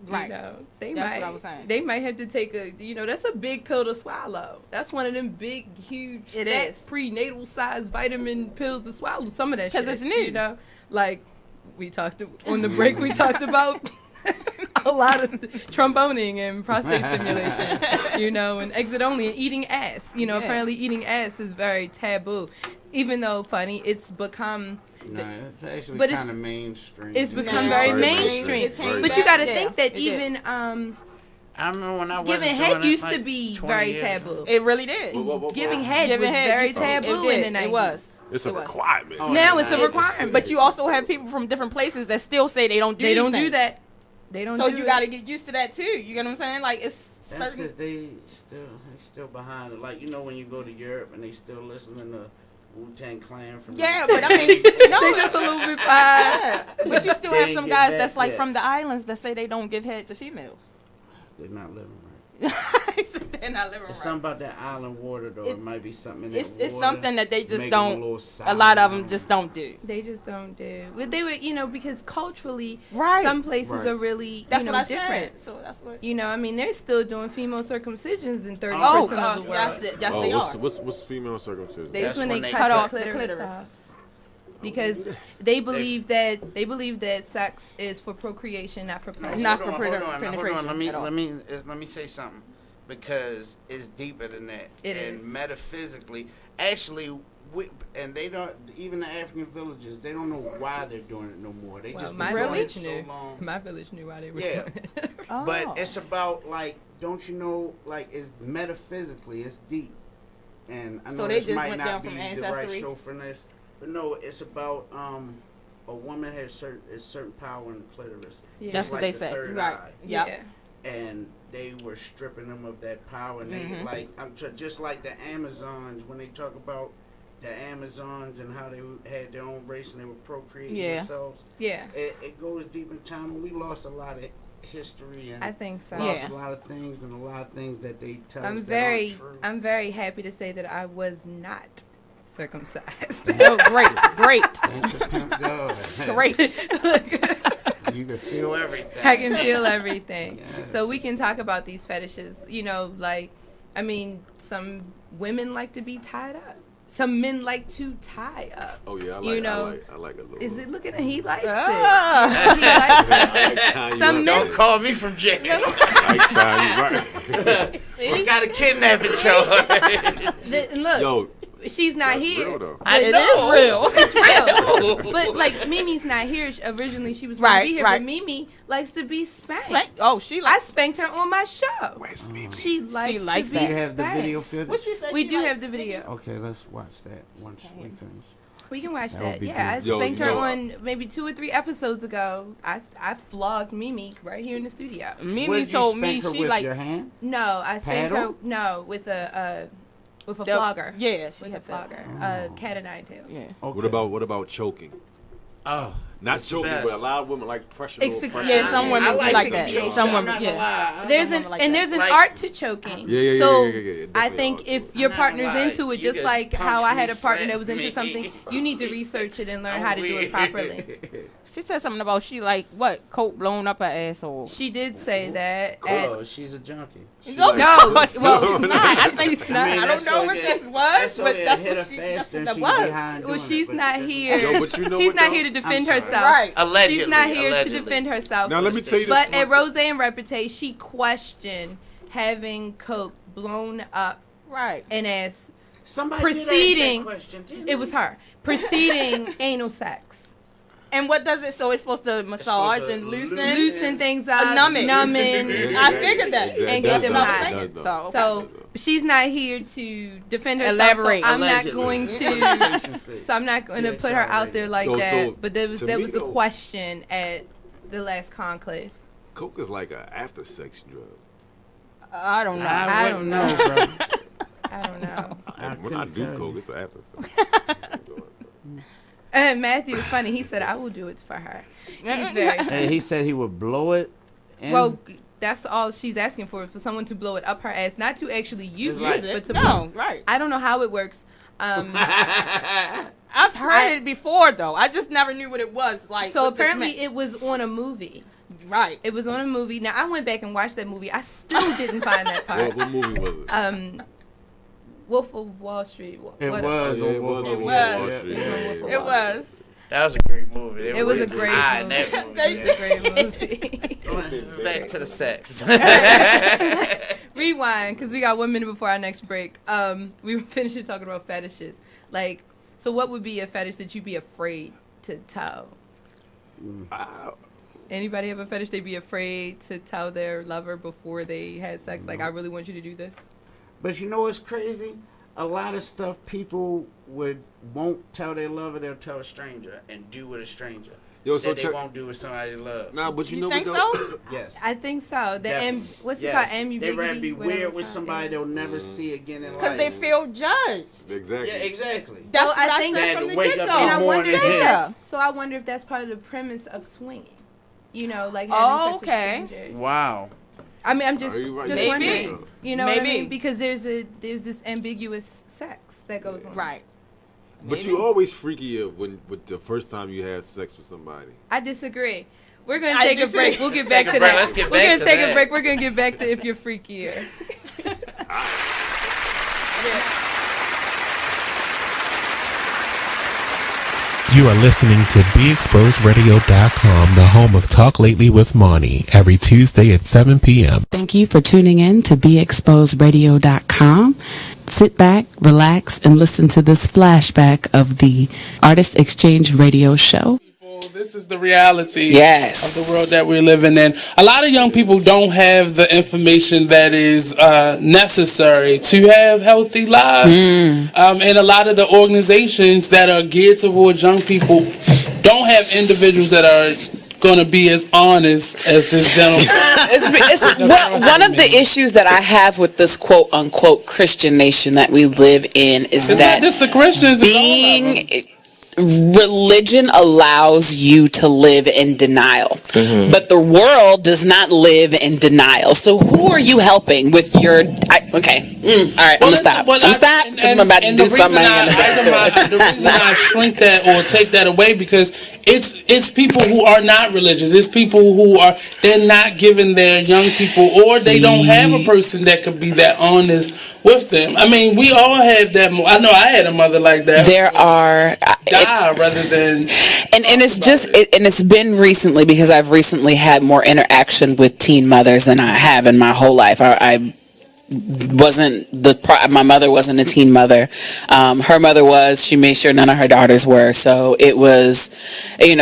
Right. You know, That's what I was saying. They might have to take that's a big pill to swallow. That's one of them big, huge, prenatal size vitamin pills to swallow. Some of that shit. Because it's new. You know, like we talked on the break, we talked about a lot of tromboning and prostate stimulation, and exit only and eating ass. Apparently eating ass is very taboo. Even though, funny, it's become... No, it's actually kind of mainstream. It's become very mainstream. But you got to think that even... I remember when I was giving head used to be very taboo. It really did. Giving head was very taboo in the 90s. It was. It's a requirement. Now it's a requirement. But you also have people from different places that still say they don't do that. They don't. So you got to get used to that too. You get what I'm saying? Like it's. That's because they still behind it. Like when you go to Europe and they still listening to Wu-Tang Clan from. Yeah, but I mean, no, they just a little bit behind. But you still have some guys that's like from the islands that say they don't give head to females. They're not living right. They're not living right. It's something about that island water, though. It might be something in that water. It's something that they just don't. A lot of them just don't do. They just don't do. But they were, because culturally, right. Some places are really, that's what I different. Said. So that's what. I mean, they're still doing female circumcisions in 30% of the world. Yes, they are. What's female circumcision? That's when they cut off the clitoris off. Because they believe that sex is for procreation, not for pleasure. Not for penetration. Hold on. Let me say something, because it's deeper than that. It is. Metaphysically, actually, and they don't. Even the African villages, they don't know why they're doing it no more. They just my been doing village it knew. so long. My village knew why they were doing it. But it's about don't you know? It's metaphysically, it's deep. And I know so this just might went not down be from the right show for this. But no, it's about a woman has certain power in the clitoris. Yeah. That's what they say. Right. Yeah. And they were stripping them of that power. And they just like the Amazons, when they talk about the Amazons and how they had their own race and they were procreating themselves. Yeah. It goes deep in time. We lost a lot of history and I think so. Lost a lot of things and a lot of things that they tell us I'm very happy to say that I was not circumcised. Oh, great. Great. You can feel everything. I can feel everything. Yes. So we can talk about these fetishes. Some women like to be tied up. some men like to tie up. Oh yeah, I like a little. Is it looking at he likes it? He likes it. Some men don't call me from jail. We got a kidnapping charge. Look, yo, she's not here. It is real. It's real. But like Mimi's not here. Originally she was supposed to be here, but Mimi likes to be spanked. Oh, I spanked her on my show. Where's Mimi? She likes to that. be Do you have the spanked. video footage? What she said We she do liked have the video. Okay, let's watch that once we finish. We can watch That that. would be Yeah, good. I spanked her on maybe 2 or 3 episodes ago. I flogged Mimi right here in the studio. Mimi told me she with like your hand? No, I spanked her. Paddle? No, with a flogger. Yeah, with a flogger. Cat of nine tails. Yeah. Okay. What about choking? Oh, not choking, but a lot of women like pressure. Yeah, some women do like that. Some women, There's an art to choking. Yeah. So Definitely I think if your partner's into it, just like how I had a partner that was into something, you need to research it and learn how to do it properly. She said something about she like what coke blown up her asshole. She did say that. Oh, she's a junkie. No, well, she's not. I think she's not. I don't know what this was, but that's what that was. Well, she's not here. Yo, but you know She's what, not though? here to defend herself. Right. Allegedly. She's not here allegedly. to defend herself. Now let me tell you this. But at Roseanne Repute, she questioned having coke blown up and as Somebody preceding. did ask that question, It was her preceding anal sex. And what does it? So it's supposed to massage and loosen things up, numbing. I figured that, and get them hot. So she's not here to defend herself. Elaborate. So I'm not going to. So I'm not going to put her out there like that. But that was the question at the last conclave. Coke is like an after sex drug. I don't know. I don't know, bro. I don't know. When I do coke, it's an after sex. Matthew was funny. He said, "I will do it for her." He's very. And he said he would blow it. Well, that's all she's asking for someone to blow it up her ass, not to actually use it, but to blow. Right. I don't know how it works. I've heard it before though. I just never knew what it was like. So apparently it was on a movie. Right. It was on a movie. Now I went back and watched that movie. I still didn't find that part. What movie was it? Wolf of Wall Street. It was. It was. That was a great movie. It was a great movie. It was a great movie. Back to the sex. Rewind, because we got 1 minute before our next break. We were finishing talking about fetishes. Like, so what would be a fetish that you'd be afraid to tell? Anybody have a fetish they'd be afraid to tell their lover before they had sex? Like, I really want you to do this. But you know what's crazy? A lot of stuff people won't tell their lover, they'll tell a stranger and do with a stranger. Yo, so that they won't do with somebody they love. Nah, but you know think what so? Yes. I think so. What's it called? Ambiguity. They'd rather be weird with somebody they'll never see again in life. Because they feel judged. Exactly. Yeah, exactly. That's what I think. said from the And I wonder if I wonder if that's part of the premise of swinging. You know, like having sex with strangers. Wow. I mean, I'm just wondering. You know what I Maybe. mean? Because there's this ambiguous sex that goes on. Right. But you always freakier with the first time you have sex with somebody. I disagree. We're gonna take a break. We'll get back to break. that. Let's get We're back gonna to take that. a break. We're gonna get back to if you're freakier. You are listening to BeExposedRadio.com, the home of Talk Lately with Monty, every Tuesday at 7 p.m. Thank you for tuning in to BeExposedRadio.com. Sit back, relax, and listen to this flashback of the Artist Exchange Radio Show. This is the reality Yes. of the world that we're living in. A lot of young people don't have the information that is necessary to have healthy lives. And a lot of the organizations that are geared towards young people don't have individuals that are going to be as honest as this gentleman. One of the issues that I have with this quote unquote Christian nation that we live in is it's that not just the Christians, religion allows you to live in denial, but the world does not live in denial. So who are you helping with your? Okay. All right. I'm gonna stop. I'm stop. I'm about to do something. The reason I shrink that or take that away because it's people who are not religious. It's people who they're not giving their young people, or they don't have a person that could be that honest with them. I mean, we all have that. I know I had a mother like that. There are rather than and it's just and it's been recently because I've recently had more interaction with teen mothers than I have in my whole life. I wasn't my mother wasn't a teen mother. Her mother was. She made sure none of her daughters were. So it was, in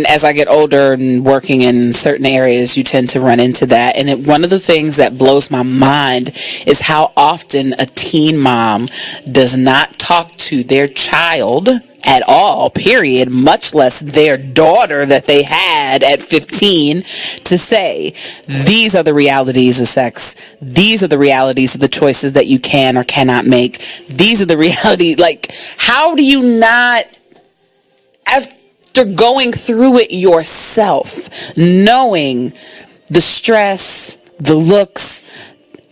as I get older and working in certain areas, you tend to run into that. And one of the things that blows my mind is how often a teen mom does not talk to their child at all, period, much less their daughter that they had at 15 to say, these are the realities of sex. These are the realities of the choices that you can or cannot make. These are the realities. Like, how do you not, after going through it yourself, knowing the stress, the looks,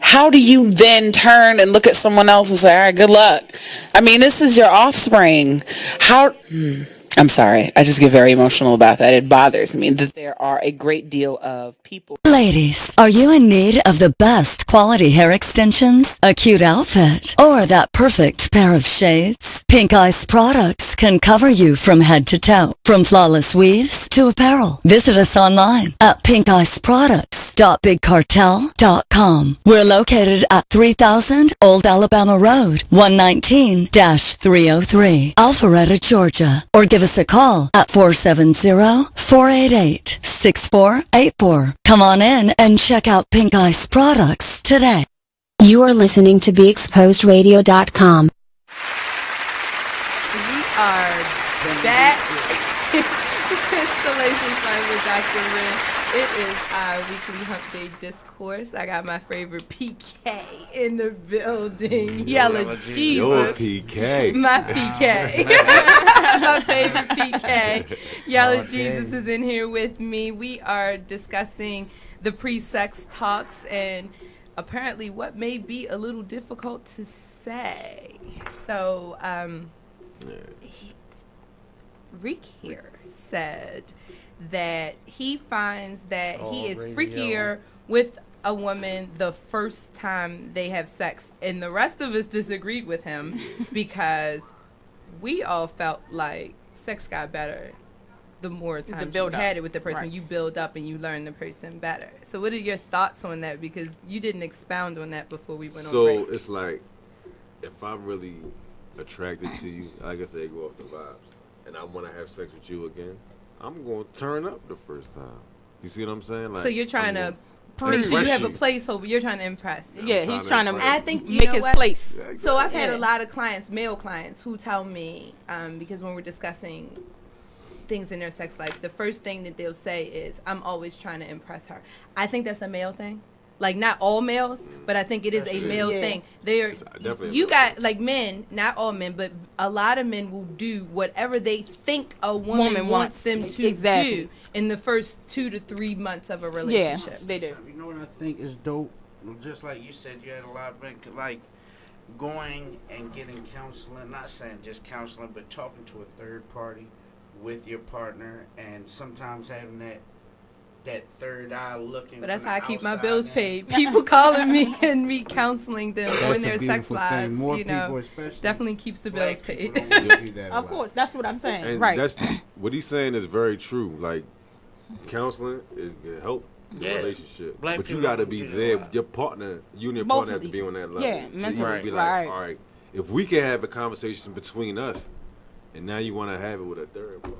how do you then turn and look at someone else and say, all right, good luck? I mean, this is your offspring. I'm sorry. I just get very emotional about that. It bothers me that there are a great deal of people. Ladies, are you in need of the best quality hair extensions, a cute outfit, or that perfect pair of shades? Pink Ice products can cover you from head to toe, from flawless weaves to apparel. Visit us online at pinkiceproducts.bigcartel.com. We're located at 3000 Old Alabama Road, 119-303, Alpharetta, Georgia. Or give us a call at 470-488-6484. Come on in and check out Pink Ice products today. You are listening to BeExposedRadio.com. We are back. Salacious Time with Dr. Wren. It is our weekly Hump Day Discourse. I got my favorite PK in the building. Yellow Jesus. Your PK. My PK. My favorite PK. Yellow Jesus is in here with me. We are discussing the pre-sex talks and apparently what may be a little difficult to say. So, Rick here said that he finds that he is freakier with a woman the first time they have sex, and the rest of us disagreed with him because we all felt like sex got better the more times you had it with the person. Right. You build up and you learn the person better. So what are your thoughts on that? Because you didn't expound on that before we went on break. So it's like, if I'm really attracted to you, like I said, go off the vibes, and I want to have sex with you again, I'm going to turn up the first time. You see what I'm saying? Like, so you're trying to make sure you have a placeholder. You're trying to impress. Yeah, he's trying to I think make his place. Yeah, so I've had a lot of clients, male clients, who tell me, because when we're discussing things in their sex life, the first thing that they'll say is, I'm always trying to impress her. I think that's a male thing. Like, not all males, but I think it is a male thing. You got, like, men, not all men, but a lot of men will do whatever they think a woman wants them to do in the first 2 to 3 months of a relationship. Yeah, they do. You know what I think is dope? Just like you said, you had a lot of men, like, going and getting counseling, not saying just counseling, but talking to a third party with your partner, and sometimes having that third eye looking. But that's how I keep my bills paid. People calling me and me counseling them on their sex lives. More you know, definitely keeps the bills paid. Of course, that's what I'm saying. And right. That's what he's saying is very true. Like, counseling is gonna help the relationship, but you got to be there. Your partner, you and your partner have to be on that level. Yeah, mentally. Be like, all right, if we can have a conversation between us, and now you want to have it with a third party.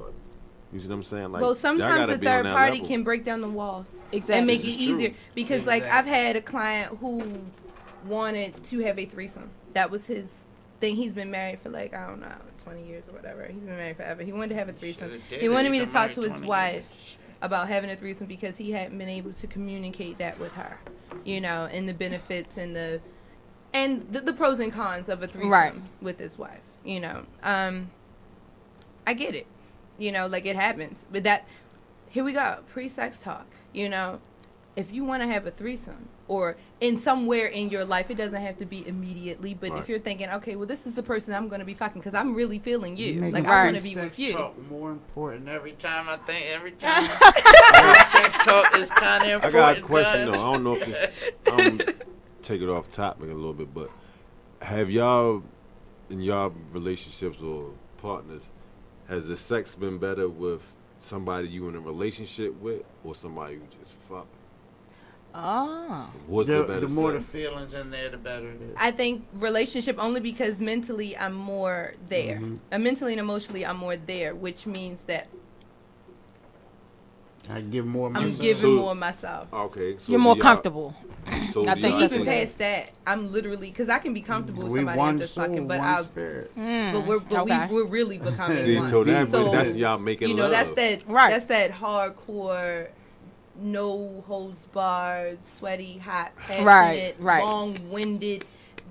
You see what I'm saying? Like, well, sometimes the third party can break down the walls and make it easier. Because, like, I've had a client who wanted to have a threesome. That was his thing. He's been married for, like, I don't know, 20 years or whatever. He's been married forever. He wanted to have a threesome. He wanted me to talk to his wife about having a threesome because he hadn't been able to communicate that with her, you know, and the benefits and the pros and cons of a threesome with his wife, you know. I get it. You know, like, it happens. But here we go, pre-sex talk, you know. if you want to have a threesome or in somewhere in your life, it doesn't have to be immediately, but if you're thinking, okay, well, this is the person I'm going to be fucking because I'm really feeling you. Like, I want to be with you. Talk more important every time sex talk is kind of important. I got a question, though. I don't know if I'm take it off topic a little bit, but have y'all, in y'all relationships or partners, has the sex been better with somebody you in a relationship with or somebody you just fucking? What's the more the feelings in there, the better it is. I think relationship only because mentally I'm more there. Mentally and emotionally I'm more there, which means that I give more myself. I'm giving more myself. Okay. So you're more comfortable. So I think even past that, I'm literally, because I can be comfortable with somebody I'm just fucking, but we're really becoming one. So that's y'all making love. That's that hardcore, no holds barred, sweaty, hot, passionate, long-winded.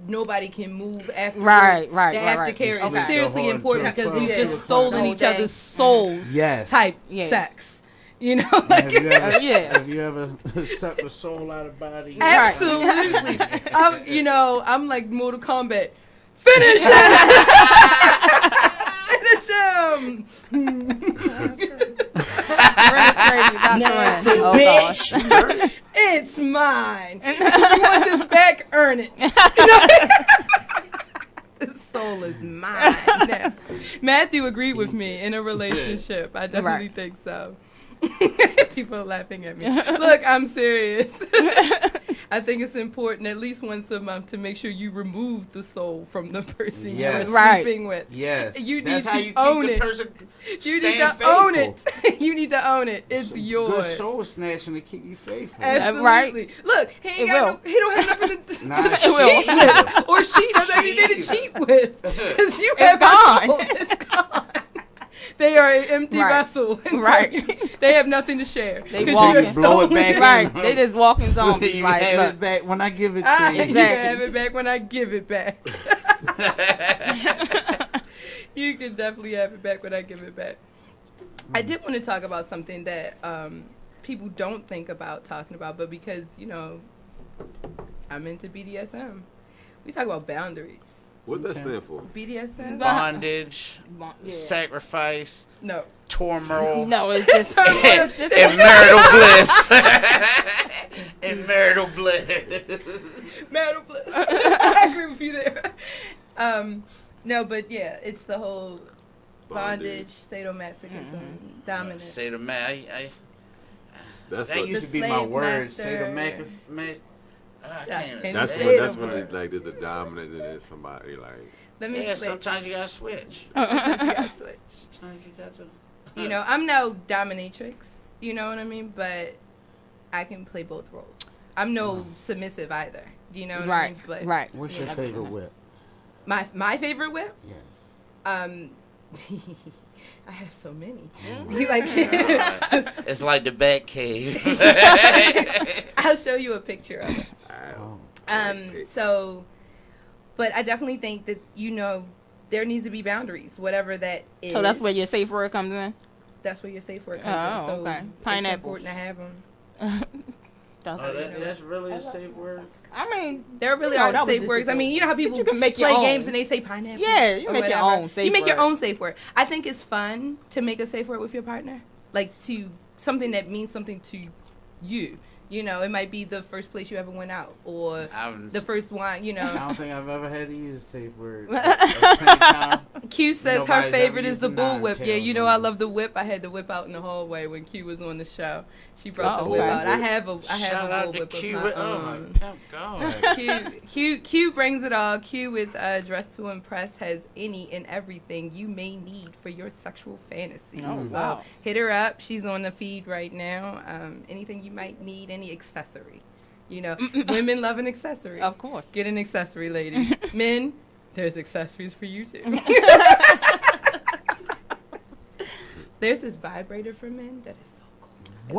Nobody can move after. Right. The aftercare is seriously important because we've just stolen each other's souls. Type sex. You know, like have you ever sucked the soul out of body? Absolutely. I'm like Mortal Kombat. Finish him! Finish him! Oh, bitch. It's mine. You want this back? Earn it. This soul is mine. Now, Matthew agreed with me in a relationship. I definitely think so. People are laughing at me. Look, I'm serious. I think it's important at least once a month to make sure you remove the soul from the person you're sleeping with. Yes. You need to own it. You need to own it. You need to own it. It's yours. Good soul snatching to keep you faithful. Absolutely. Right. Look, he don't have nothing to cheat with. Or she doesn't have anything to cheat with. Because you have gone. It's gone. They are an empty vessel. They have nothing to share. They blow it back. They just walking zombies. You have it back when I give it to you. You can have it back when I give it back. You can definitely have it back when I give it back. I did want to talk about something that people don't think about talking about, but because, I'm into BDSM, we talk about boundaries. What does that stand for? BDSM? Bondage, sacrifice, turmoil. No, it's just and marital bliss. Marital bliss. I agree with you there. No, but yeah, it's the whole bondage, sadomasochism, dominance. That used to be my word. Sadomasochism. That's when like there's a dominant and there's somebody like. Let me switch. Sometimes you gotta switch. Sometimes you gotta switch. Sometimes you got to. I'm no dominatrix. You know what I mean? But I can play both roles. I'm no submissive either. Do you know what I mean? But what's your favorite whip? My favorite whip? Yes. I have so many. It's like the Bat Cave. I'll show you a picture of it. But I definitely think that there needs to be boundaries, whatever that is. So that's where your safe word comes in. That's where your safe word comes in. So okay. Pineapple. It's important to have them. That's really a safe word. I mean, there really are safe words. I mean, you know how people play games and they say pineapple. Yeah, you make your own safe word. You make your own safe word. I think it's fun to make a safe word with your partner, like to something that means something to you. It might be the first place you ever went out, or the first wine. I don't think I've ever had to use a safe word. At the same time, Q says her favorite is the bull whip. Yeah, I love the whip. I had the whip out in the hallway when Q was on the show. She brought the whip out. I have a bull whip of my own. Q brings it all. Q with Dress to Impress has any and everything you may need for your sexual fantasy. So hit her up. She's on the feed right now. Anything you might need, any accessory. Women love an accessory. Of course. Get an accessory, ladies. Men, there's accessories for you too. There's this vibrator for men that is so cool.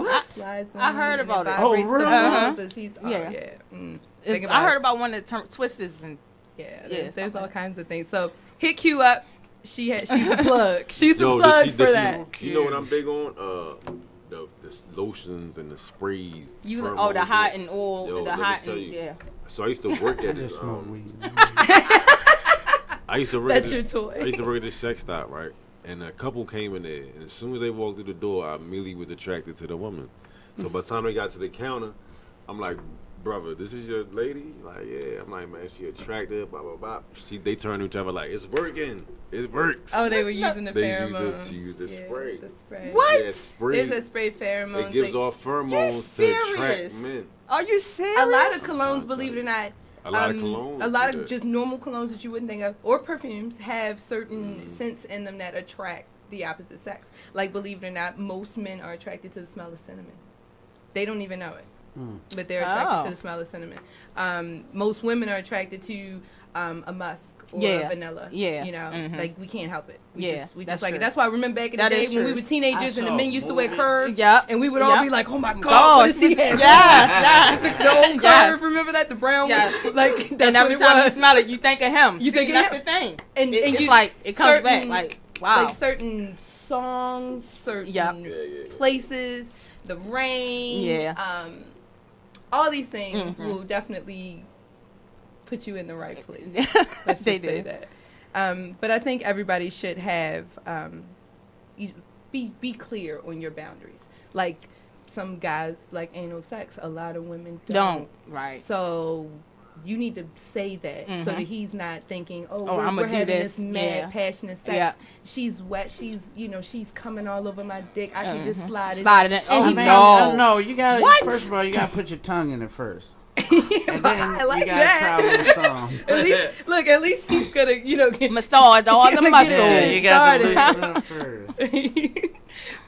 What? Slides on I heard about it. Oh, really? I heard about one that twisters and there's all kinds of things. So hit Q up. She's the plug. She's the plug for that. You know what I'm big on? The the lotions and the sprays. The hot and oil, the hot and yeah. So I used to work at this. I used to work at this sex shop, right? And a couple came in there, and as soon as they walked through the door, I immediately was attracted to the woman. So by the time they got to the counter, I'm like, brother, this is your lady? Like, yeah. I'm like, man, she attractive, blah, blah, blah. They turned to each other like, it's working. It works. Oh, they were using the pheromones. They used the spray. The spray. What? Yeah, spray. There's a spray pheromones. It gives off pheromones to attract men. Are you serious? A lot of colognes, believe it or not, a lot of colognes. A lot of just normal colognes that you wouldn't think of, or perfumes, have certain scents in them that attract the opposite sex. Like, believe it or not, most men are attracted to the smell of cinnamon. They don't even know it. But they're attracted to the smell of cinnamon. Most women are attracted to a musk or a vanilla. Yeah. You know, like, we can't help it. We just like it. That's why I remember back in the day when we were teenagers and the men used to wear curves. And we would all be like, oh my God, what does he have? Yes. The old curve, remember that? The brown one? Like, that's and every what time it was. you smell it, you think of him. You think of that's him. the thing. And it's like, it comes back. Like, wow. Like, certain songs, certain places, the rain. All these things will definitely put you in the right place. Let's just say that. But I think everybody should have be clear on your boundaries. Like, some guys like anal sex. A lot of women don't. Right. So you need to say that so that he's not thinking, we're do having this mad, passionate sex. She's wet. She's coming all over my dick. I can just slide it. No, you gotta. First of all, you gotta put your tongue in it first. And then you gotta try with your thumb. At least he's gonna, get massage all the muscles. You gotta loosen up first.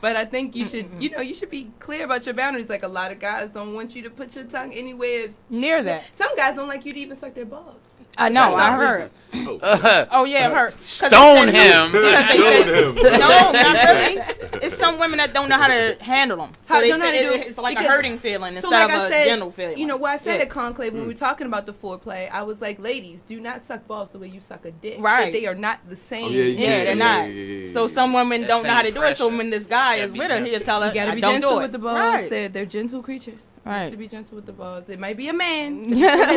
But I think you should, you should be clear about your boundaries. Like, a lot of guys don't want you to put your tongue anywhere near that. Some guys don't like you to even suck their balls. I know, I heard. I've heard. Stone him. No, not really. It's some women that don't know how to handle them. So it's like a hurting feeling instead of a gentle feeling. You know what I said at Conclave when we were talking about the foreplay? I was like, ladies, do not suck balls the way you suck a dick. Right. They are not the same. They're not. So some women don't know how to do it. So when this guy is with her, he'll tell her, you gotta be gentle with the balls. They're gentle creatures. Right. You have to be gentle with the balls. It might be a man.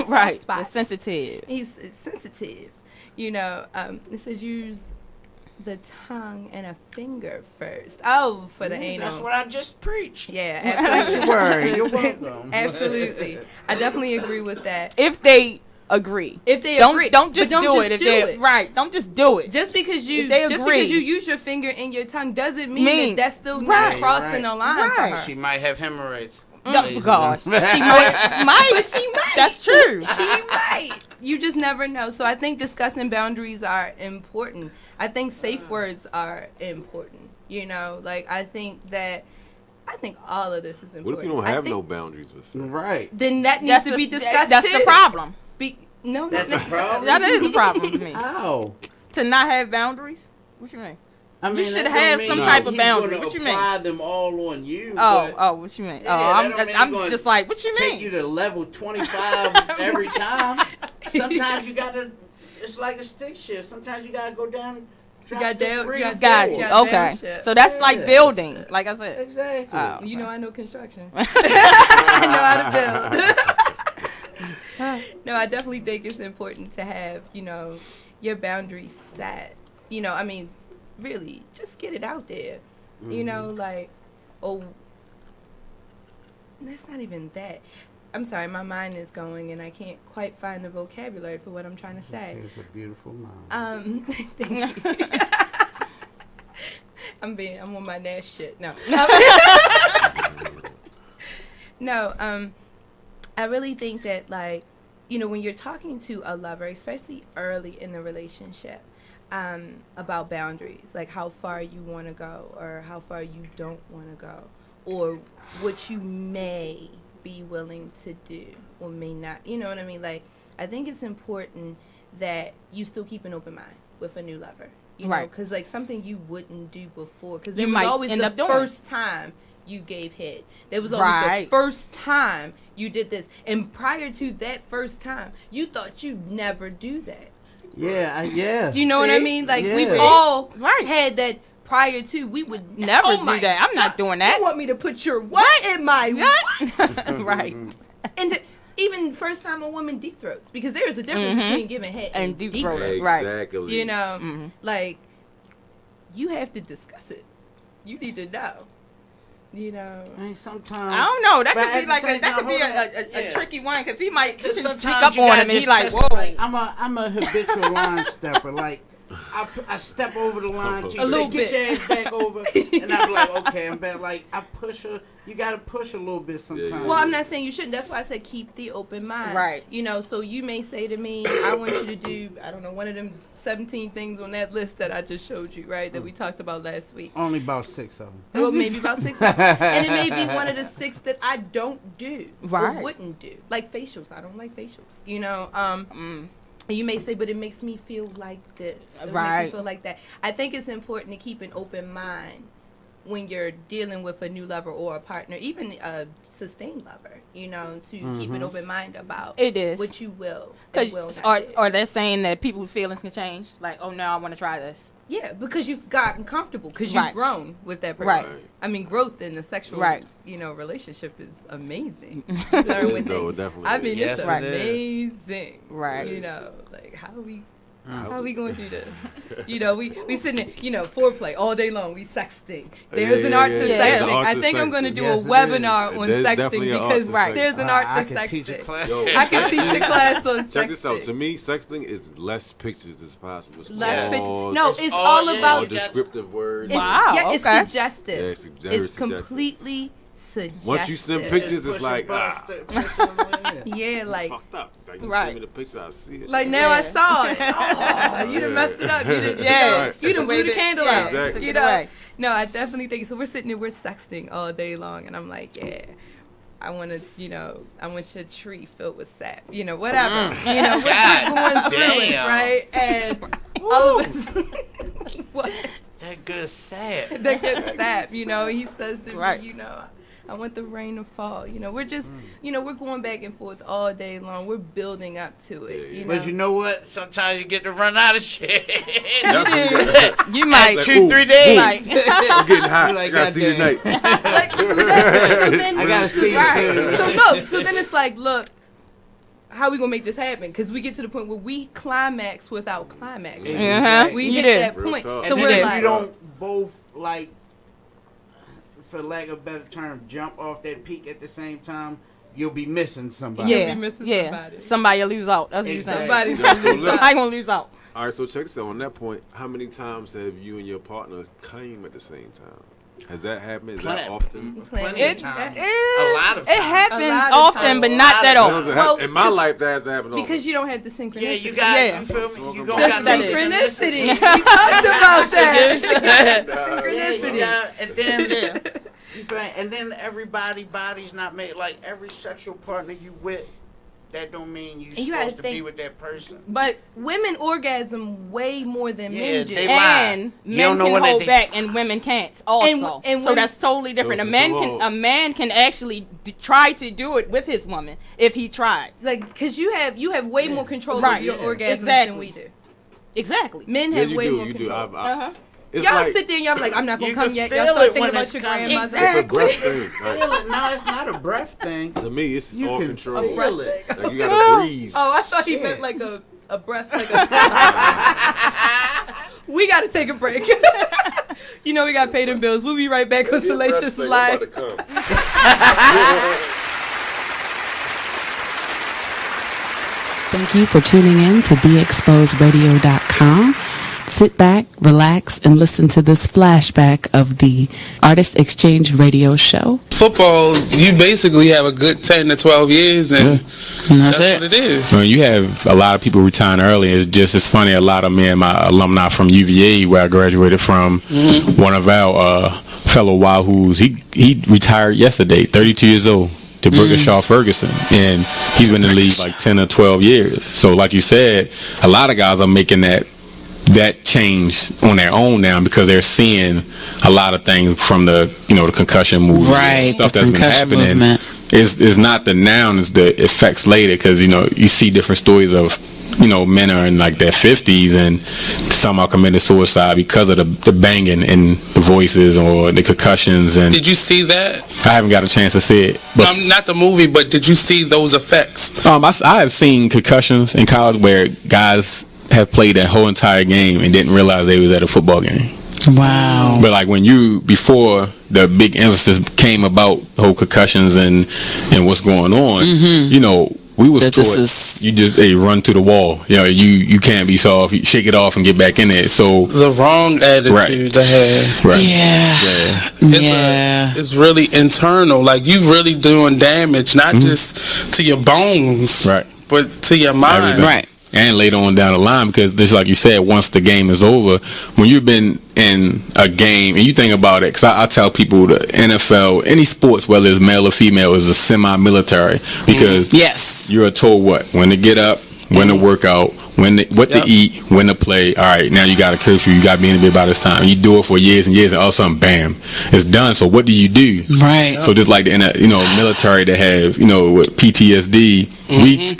Right. It's sensitive. He's sensitive. It says use the tongue and a finger first. Oh, for the anal. That's what I just preached. Yeah, absolutely. You're welcome. Absolutely. I definitely agree with that. If they agree. Don't just do it. Right. Don't just do it. Just because you use your finger and your tongue doesn't mean that's still not crossing the line for her. She might have hemorrhoids. Oh, gosh. She might. She might. That's true. She might. You just never know. So I think discussing boundaries are important. I think safe words are important. I think all of this is important. What if you don't have no boundaries with sex? Right. Then that needs to be discussed That's too. the problem. No, that's not necessarily. That is a problem to me. How? To not have boundaries? What you mean? I mean, you should have some type of boundary. What you mean? Apply them all on you. What you mean? Yeah, I'm just like, what you mean? Take you to level 25 every time. Sometimes you gotta. It's like a stick shift. Sometimes you gotta go down. Okay. So that's like building, like I said. Exactly. Okay. I know construction. I know how to build. No, I definitely think it's important to have, your boundaries set. Really, just get it out there. That's not even that. I'm sorry, my mind is going and I can't quite find the vocabulary for what I'm trying to say. It's a beautiful mind. Thank you. I'm on my Nash shit. No. I really think that, when you're talking to a lover, especially early in the relationship, about boundaries, like how far you want to go or how far you don't want to go, or what you may be willing to do or may not. You know what I mean? I think it's important that you still keep an open mind with a new lover. Right. Because, something you wouldn't do before. Because there was always the first time you gave head. There was always the first time you did this. And prior to that first time, you thought you'd never do that. Yeah. Do you know what I mean? We've all had that prior to, we would never do that. I'm not doing that. You want me to put your what in my what? Right. And even first time a woman deep throats, because there is a difference between giving head and deep throat. Exactly. You know, like you have to discuss it. You need to know. You know, sometimes I don't know. That could be like a tricky one because he might sneak up on him and he's like, "Whoa." Like, I'm a habitual line stepper. Like I step over the line. She say, "Get your ass back over," and I'm like, "Okay, I'm back." Like I push her. You gotta push a little bit sometimes. Well, I'm not saying you shouldn't. That's why I said keep the open mind. Right. You know, so you may say to me, I want you to do, I don't know, one of them 17 things on that list that I just showed you, right? That we talked about last week. Only about 6 of them. Well, maybe about 6 of them. And it may be one of the 6 that I don't do. Right. Or wouldn't do. Like facials. I don't like facials. You know, you may say, but it makes me feel like this. It makes me feel like that. I think it's important to keep an open mind when you're dealing with a new lover or a partner, even a sustained lover, you know, to keep an open mind about what you will and will not do. Or they're saying that people's feelings can change. Like, oh, no, I want to try this. Yeah, because you've gotten comfortable, because you've grown with that person. Right. I mean, growth in the sexual, you know, relationship is amazing. You learn with definitely. I mean, Yes, it's amazing. Right. You know, like, how are we going to do this? You know, we sitting there, you know, foreplay all day long. We sexting. There's an art to sexting. I think I'm going to do a webinar on sexting because there's an art to sexting. I can teach a class on sexting. Check this out. To me, sexting is less pictures as possible. Less pictures. No, it's all about all descriptive words. Yeah, it's suggestive. It's completely suggestive. Once you send pictures, it's like yeah, like fucked up. Like, you send me the picture, I see it. Like now I saw it. Oh, you done messed it up. You done, you done blew the candle out. Exactly. You know. No, I definitely think so. We're sitting there, we're sexting all day long, and I'm like, yeah. I want to, you know, I want your tree filled with sap, you know, whatever. You know, we're going through it, right? And all of us, what? That good sap. That good sap, you know. He says to me, you know, I want the rain to fall. You know, we're just, you know, we're going back and forth all day long. We're building up to it, you know. But you know what? Sometimes you get to run out of shit. You might. 2-3 days. I'm getting hot. Like, I gotta see you tonight. I gotta see you soon. So look, so then it's like, look, how we gonna make this happen? Because we get to the point where we climax without climax. We hit that point. So and we're if like, you don't both, like, for lack of a better term, jump off that peak at the same time, you'll be missing somebody. Yeah, you'll be missing somebody. Somebody will lose out. That's what you're saying. Somebody's gonna lose out. Somebody gonna lose out. All right, so check this out. On that point, how many times have you and your partners came at the same time? Has that happened? Is that often? Plenty of times. A lot of times. It happens often, but not that often. Well, in my life, that has happened often. Because you don't have the synchronicity. Yeah, you got, you feel me? You got synchronicity. We talked about that. Synchronicity. And then, you feel me? And then everybody's body's not made. Like, every sexual partner you with, that don't mean you're supposed to be with that person. But women orgasm way more than men do. And men can hold back and women can't also. And so that's totally different. A man can actually try to do it with his woman if he tried. Like, because you have way more control over your orgasms than we do. Exactly. Men have way more control. Y'all like, sit there and y'all be like, I'm not going to come yet. Y'all start thinking about your grandmother. It's a breath thing. No, it's not a breath thing. To me, it's all control. Feel it. Like, you got to breathe. Oh, I thought he meant like a breath, like a We got to take a break. You know we got to pay them bills. We'll be right back on Salacious Live. Thank you for tuning in to BeExposedRadio.com. Sit back, relax, and listen to this flashback of the Artist Exchange Radio Show. Football, you basically have a good 10 to 12 years, and that's what it is. When you have a lot of people retiring early, it's just as funny. A lot of me and my alumni from UVA, where I graduated from, one of our fellow Wahoos, he retired yesterday, 32 years old. To Brigashaw Ferguson, and he's been in the league like 10 or 12 years. So like you said, a lot of guys are making that change on their own now because they're seeing a lot of things from the the concussion movement, right? Stuff that's been happening. Is not the noun, is the effects later, because you see different stories of men are in like their 50s and some are committing suicide because of the banging and the voices or the concussions. And did you see that? I haven't got a chance to see it. But not the movie, but did you see those effects? I have seen concussions in college where guys have played that whole entire game and didn't realize they was at a football game. Wow. But like before the big emphasis came about whole concussions and what's going on, we was taught you just run to the wall. You can't be soft. You shake it off and get back in it. So the wrong attitude to have. Right. It's really internal. Like you really doing damage, not just to your bones, right, but to your mind. Everything. Right. And later on down the line, because just like you said, once the game is over, when you've been in a game and you think about it, because I tell people the NFL, any sports, whether it's male or female, is a semi-military, because you're told when to get up, when to work out, what to eat, when to play. All right, now you got a curfew, you got to be in the bed by this time. You do it for years and years, and all of a sudden, bam, it's done. So what do you do? Right. So just like the military that have with PTSD, we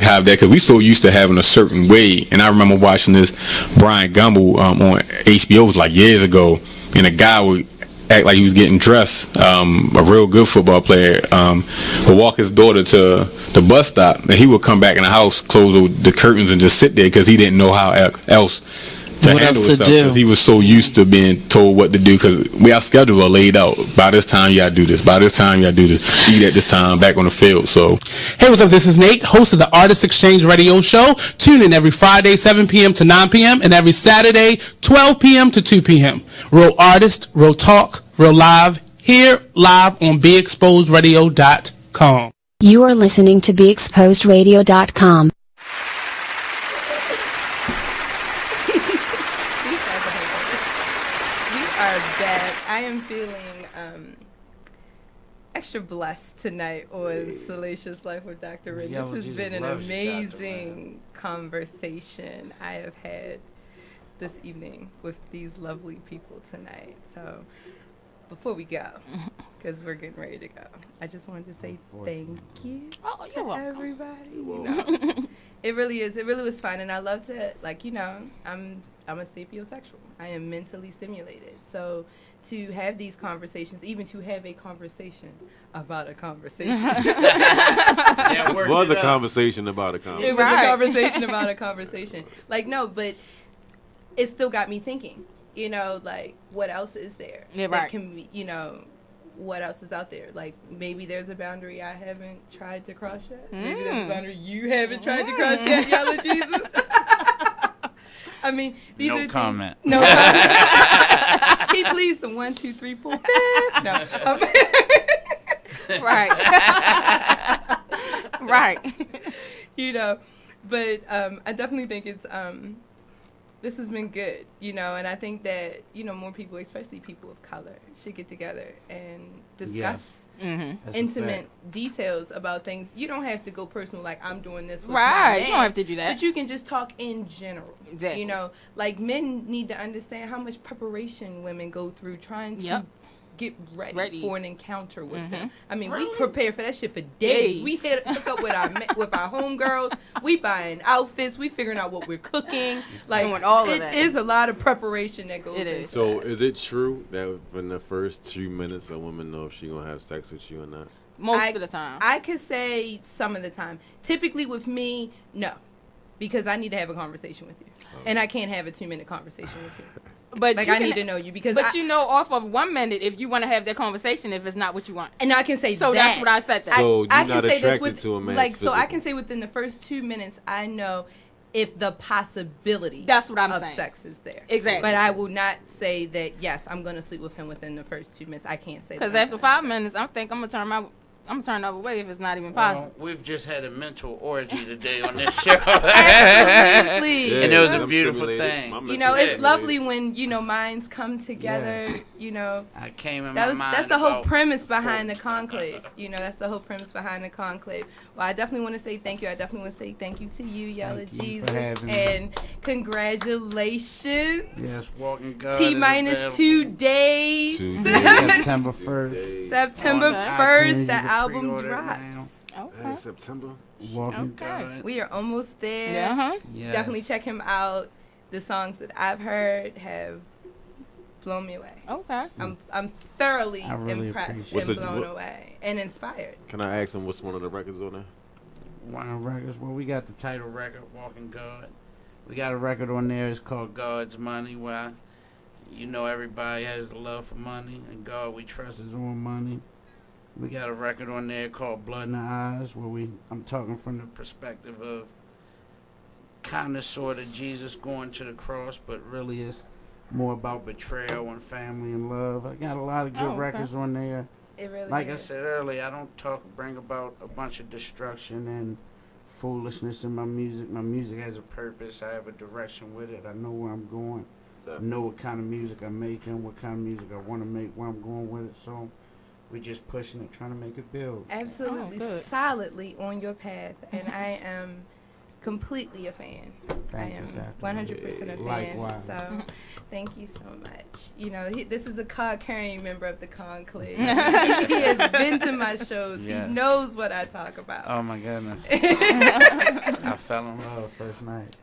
have that because we so used to having a certain way. And I remember watching this Brian Gumbel on HBO, it was like years ago, and a guy would act like he was getting dressed, a real good football player, would walk his daughter to the bus stop, and he would come back in the house, close the curtains, and just sit there because he didn't know how else to handle himself, because he was so used to being told what to do, because our schedule are laid out. By this time you gotta do this, by this time you gotta do this, eat at this time, back on the field. So hey, what's up, this is Nate, host of the Artist Exchange Radio Show. Tune in every Friday 7 p.m. to 9 p.m. and every Saturday 12 p.m. to 2 p.m. Real artist, real talk, real live, here live on BeExposedRadio.com. You are listening to BeExposedRadio.com. I am feeling extra blessed tonight on Salacious Life with Dr. Wren. This has been an amazing conversation I have had this evening with these lovely people tonight. So before we go, because we're getting ready to go, I just wanted to say thank you to everybody. It really is. It really was fun, and I love to, I'm a sapiosexual. I am mentally stimulated. So to have these conversations, even to have a conversation about a conversation. It was a conversation about a conversation. It was a conversation about a conversation. But it still got me thinking, what else is there? That can be, what else is out there? Like, maybe there's a boundary I haven't tried to cross yet. Maybe there's a boundary you haven't tried to cross yet, Yellow Jesus. I mean, these are comment. No comment. He pleads the 1, 2, 3, 4, 5. No. Right. But I definitely think it's this has been good, and I think that, more people, especially people of color, should get together and discuss intimate details about things. You don't have to go personal, like I'm doing this with my man, you don't have to do that. But you can just talk in general. Exactly. Men need to understand how much preparation women go through trying to get ready for an encounter with them. I mean, we prepare for that shit for days. We hook up with our homegirls. We buying outfits. We figuring out what we're cooking. It is a lot of preparation that goes into So is it true that in the first 2 minutes a woman knows if she's going to have sex with you or not? Most of the time. I could say some of the time. Typically with me, no. Because I need to have a conversation with you. And I can't have a 2-minute conversation with you. But I need to know you because. But off of 1 minute, if you want to have that conversation, if it's not what you want, and I can say so that's what I said. So I you're not attracted to a man. So I can say within the first 2 minutes, I know if the possibility. That's what I'm of saying. Sex is there. Exactly. But I will not say that. Yes, I'm going to sleep with him within the first 2 minutes. I can't say that. Because after 5 minutes, I'm gonna turn the other way if it's not even possible. We've just had a mental orgy today on this show. Absolutely. And it was a beautiful thing. It's lovely when, minds come together, I came in my mind. That's the whole premise behind the conclave. That's the whole premise behind the conclave. Well, I definitely want to say thank you. I definitely want to say thank you to you, Yellow Jesus. And congratulations. Yes, Walking God. T-minus 2 days. September 1st. September 1st, the album drops. Okay. September. Walking God. We are almost there. Yeah. Yes. Definitely check him out. The songs that I've heard have blown me away. Okay. I'm thoroughly really impressed appreciate and blown away and inspired. Can I ask him what's one of the records on there? One of the records. Well, we got the title record, Walking God. We got a record on there. It's called God's Money, where you know everybody has the love for money, and God we trust is on money. We got a record on there called Blood in the Eyes, where I'm talking from the perspective of kind of sort of Jesus going to the cross, but really it's more about betrayal and family and love. I got a lot of good records on there. It really like is. I said earlier, I don't bring about a bunch of destruction and foolishness in my music. My music has a purpose. I have a direction with it. I know where I'm going. I know what kind of music I'm making, what kind of music I want to make, where I'm going with it. So we're just pushing it, trying to make it build. Absolutely, solidly on your path, and I am completely a fan. Thank I am you, 100% a fan. Likewise. So thank you so much. You know, this is a card-carrying member of the conclave. He has been to my shows. Yes. He knows what I talk about. Oh my goodness. I fell in love first night.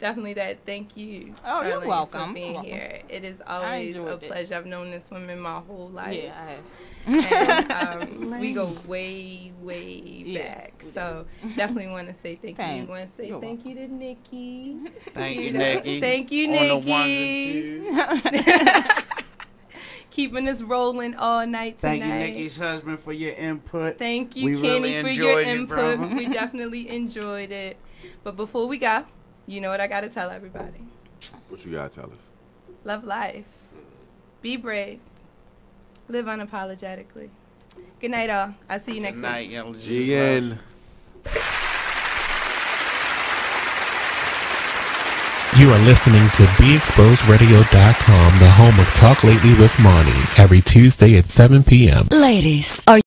Definitely that. Thank you. Oh, you're Charlene, welcome. for being here. It is always a pleasure. I've known this woman my whole life. Yeah, I have. And we go way, way back. So definitely want to say thank you. We want to say thank you to Nikki. Thank you, Nikki. Thank you, On Nikki. the ones and twos. Keeping us rolling all night tonight. Thank you, Nikki's husband, for your input. Thank you, we Kenny, really for your enjoyed input. brother. We definitely enjoyed it. But before we go, you know what I got to tell everybody. What you gotta tell us? Love life. Be brave. Live unapologetically. Good night, all. I'll see you next week. Good night, y'all. GN. You are listening to BeExposedRadio.com, the home of Talk Lately with Monty, every Tuesday at 7 p.m. Ladies, are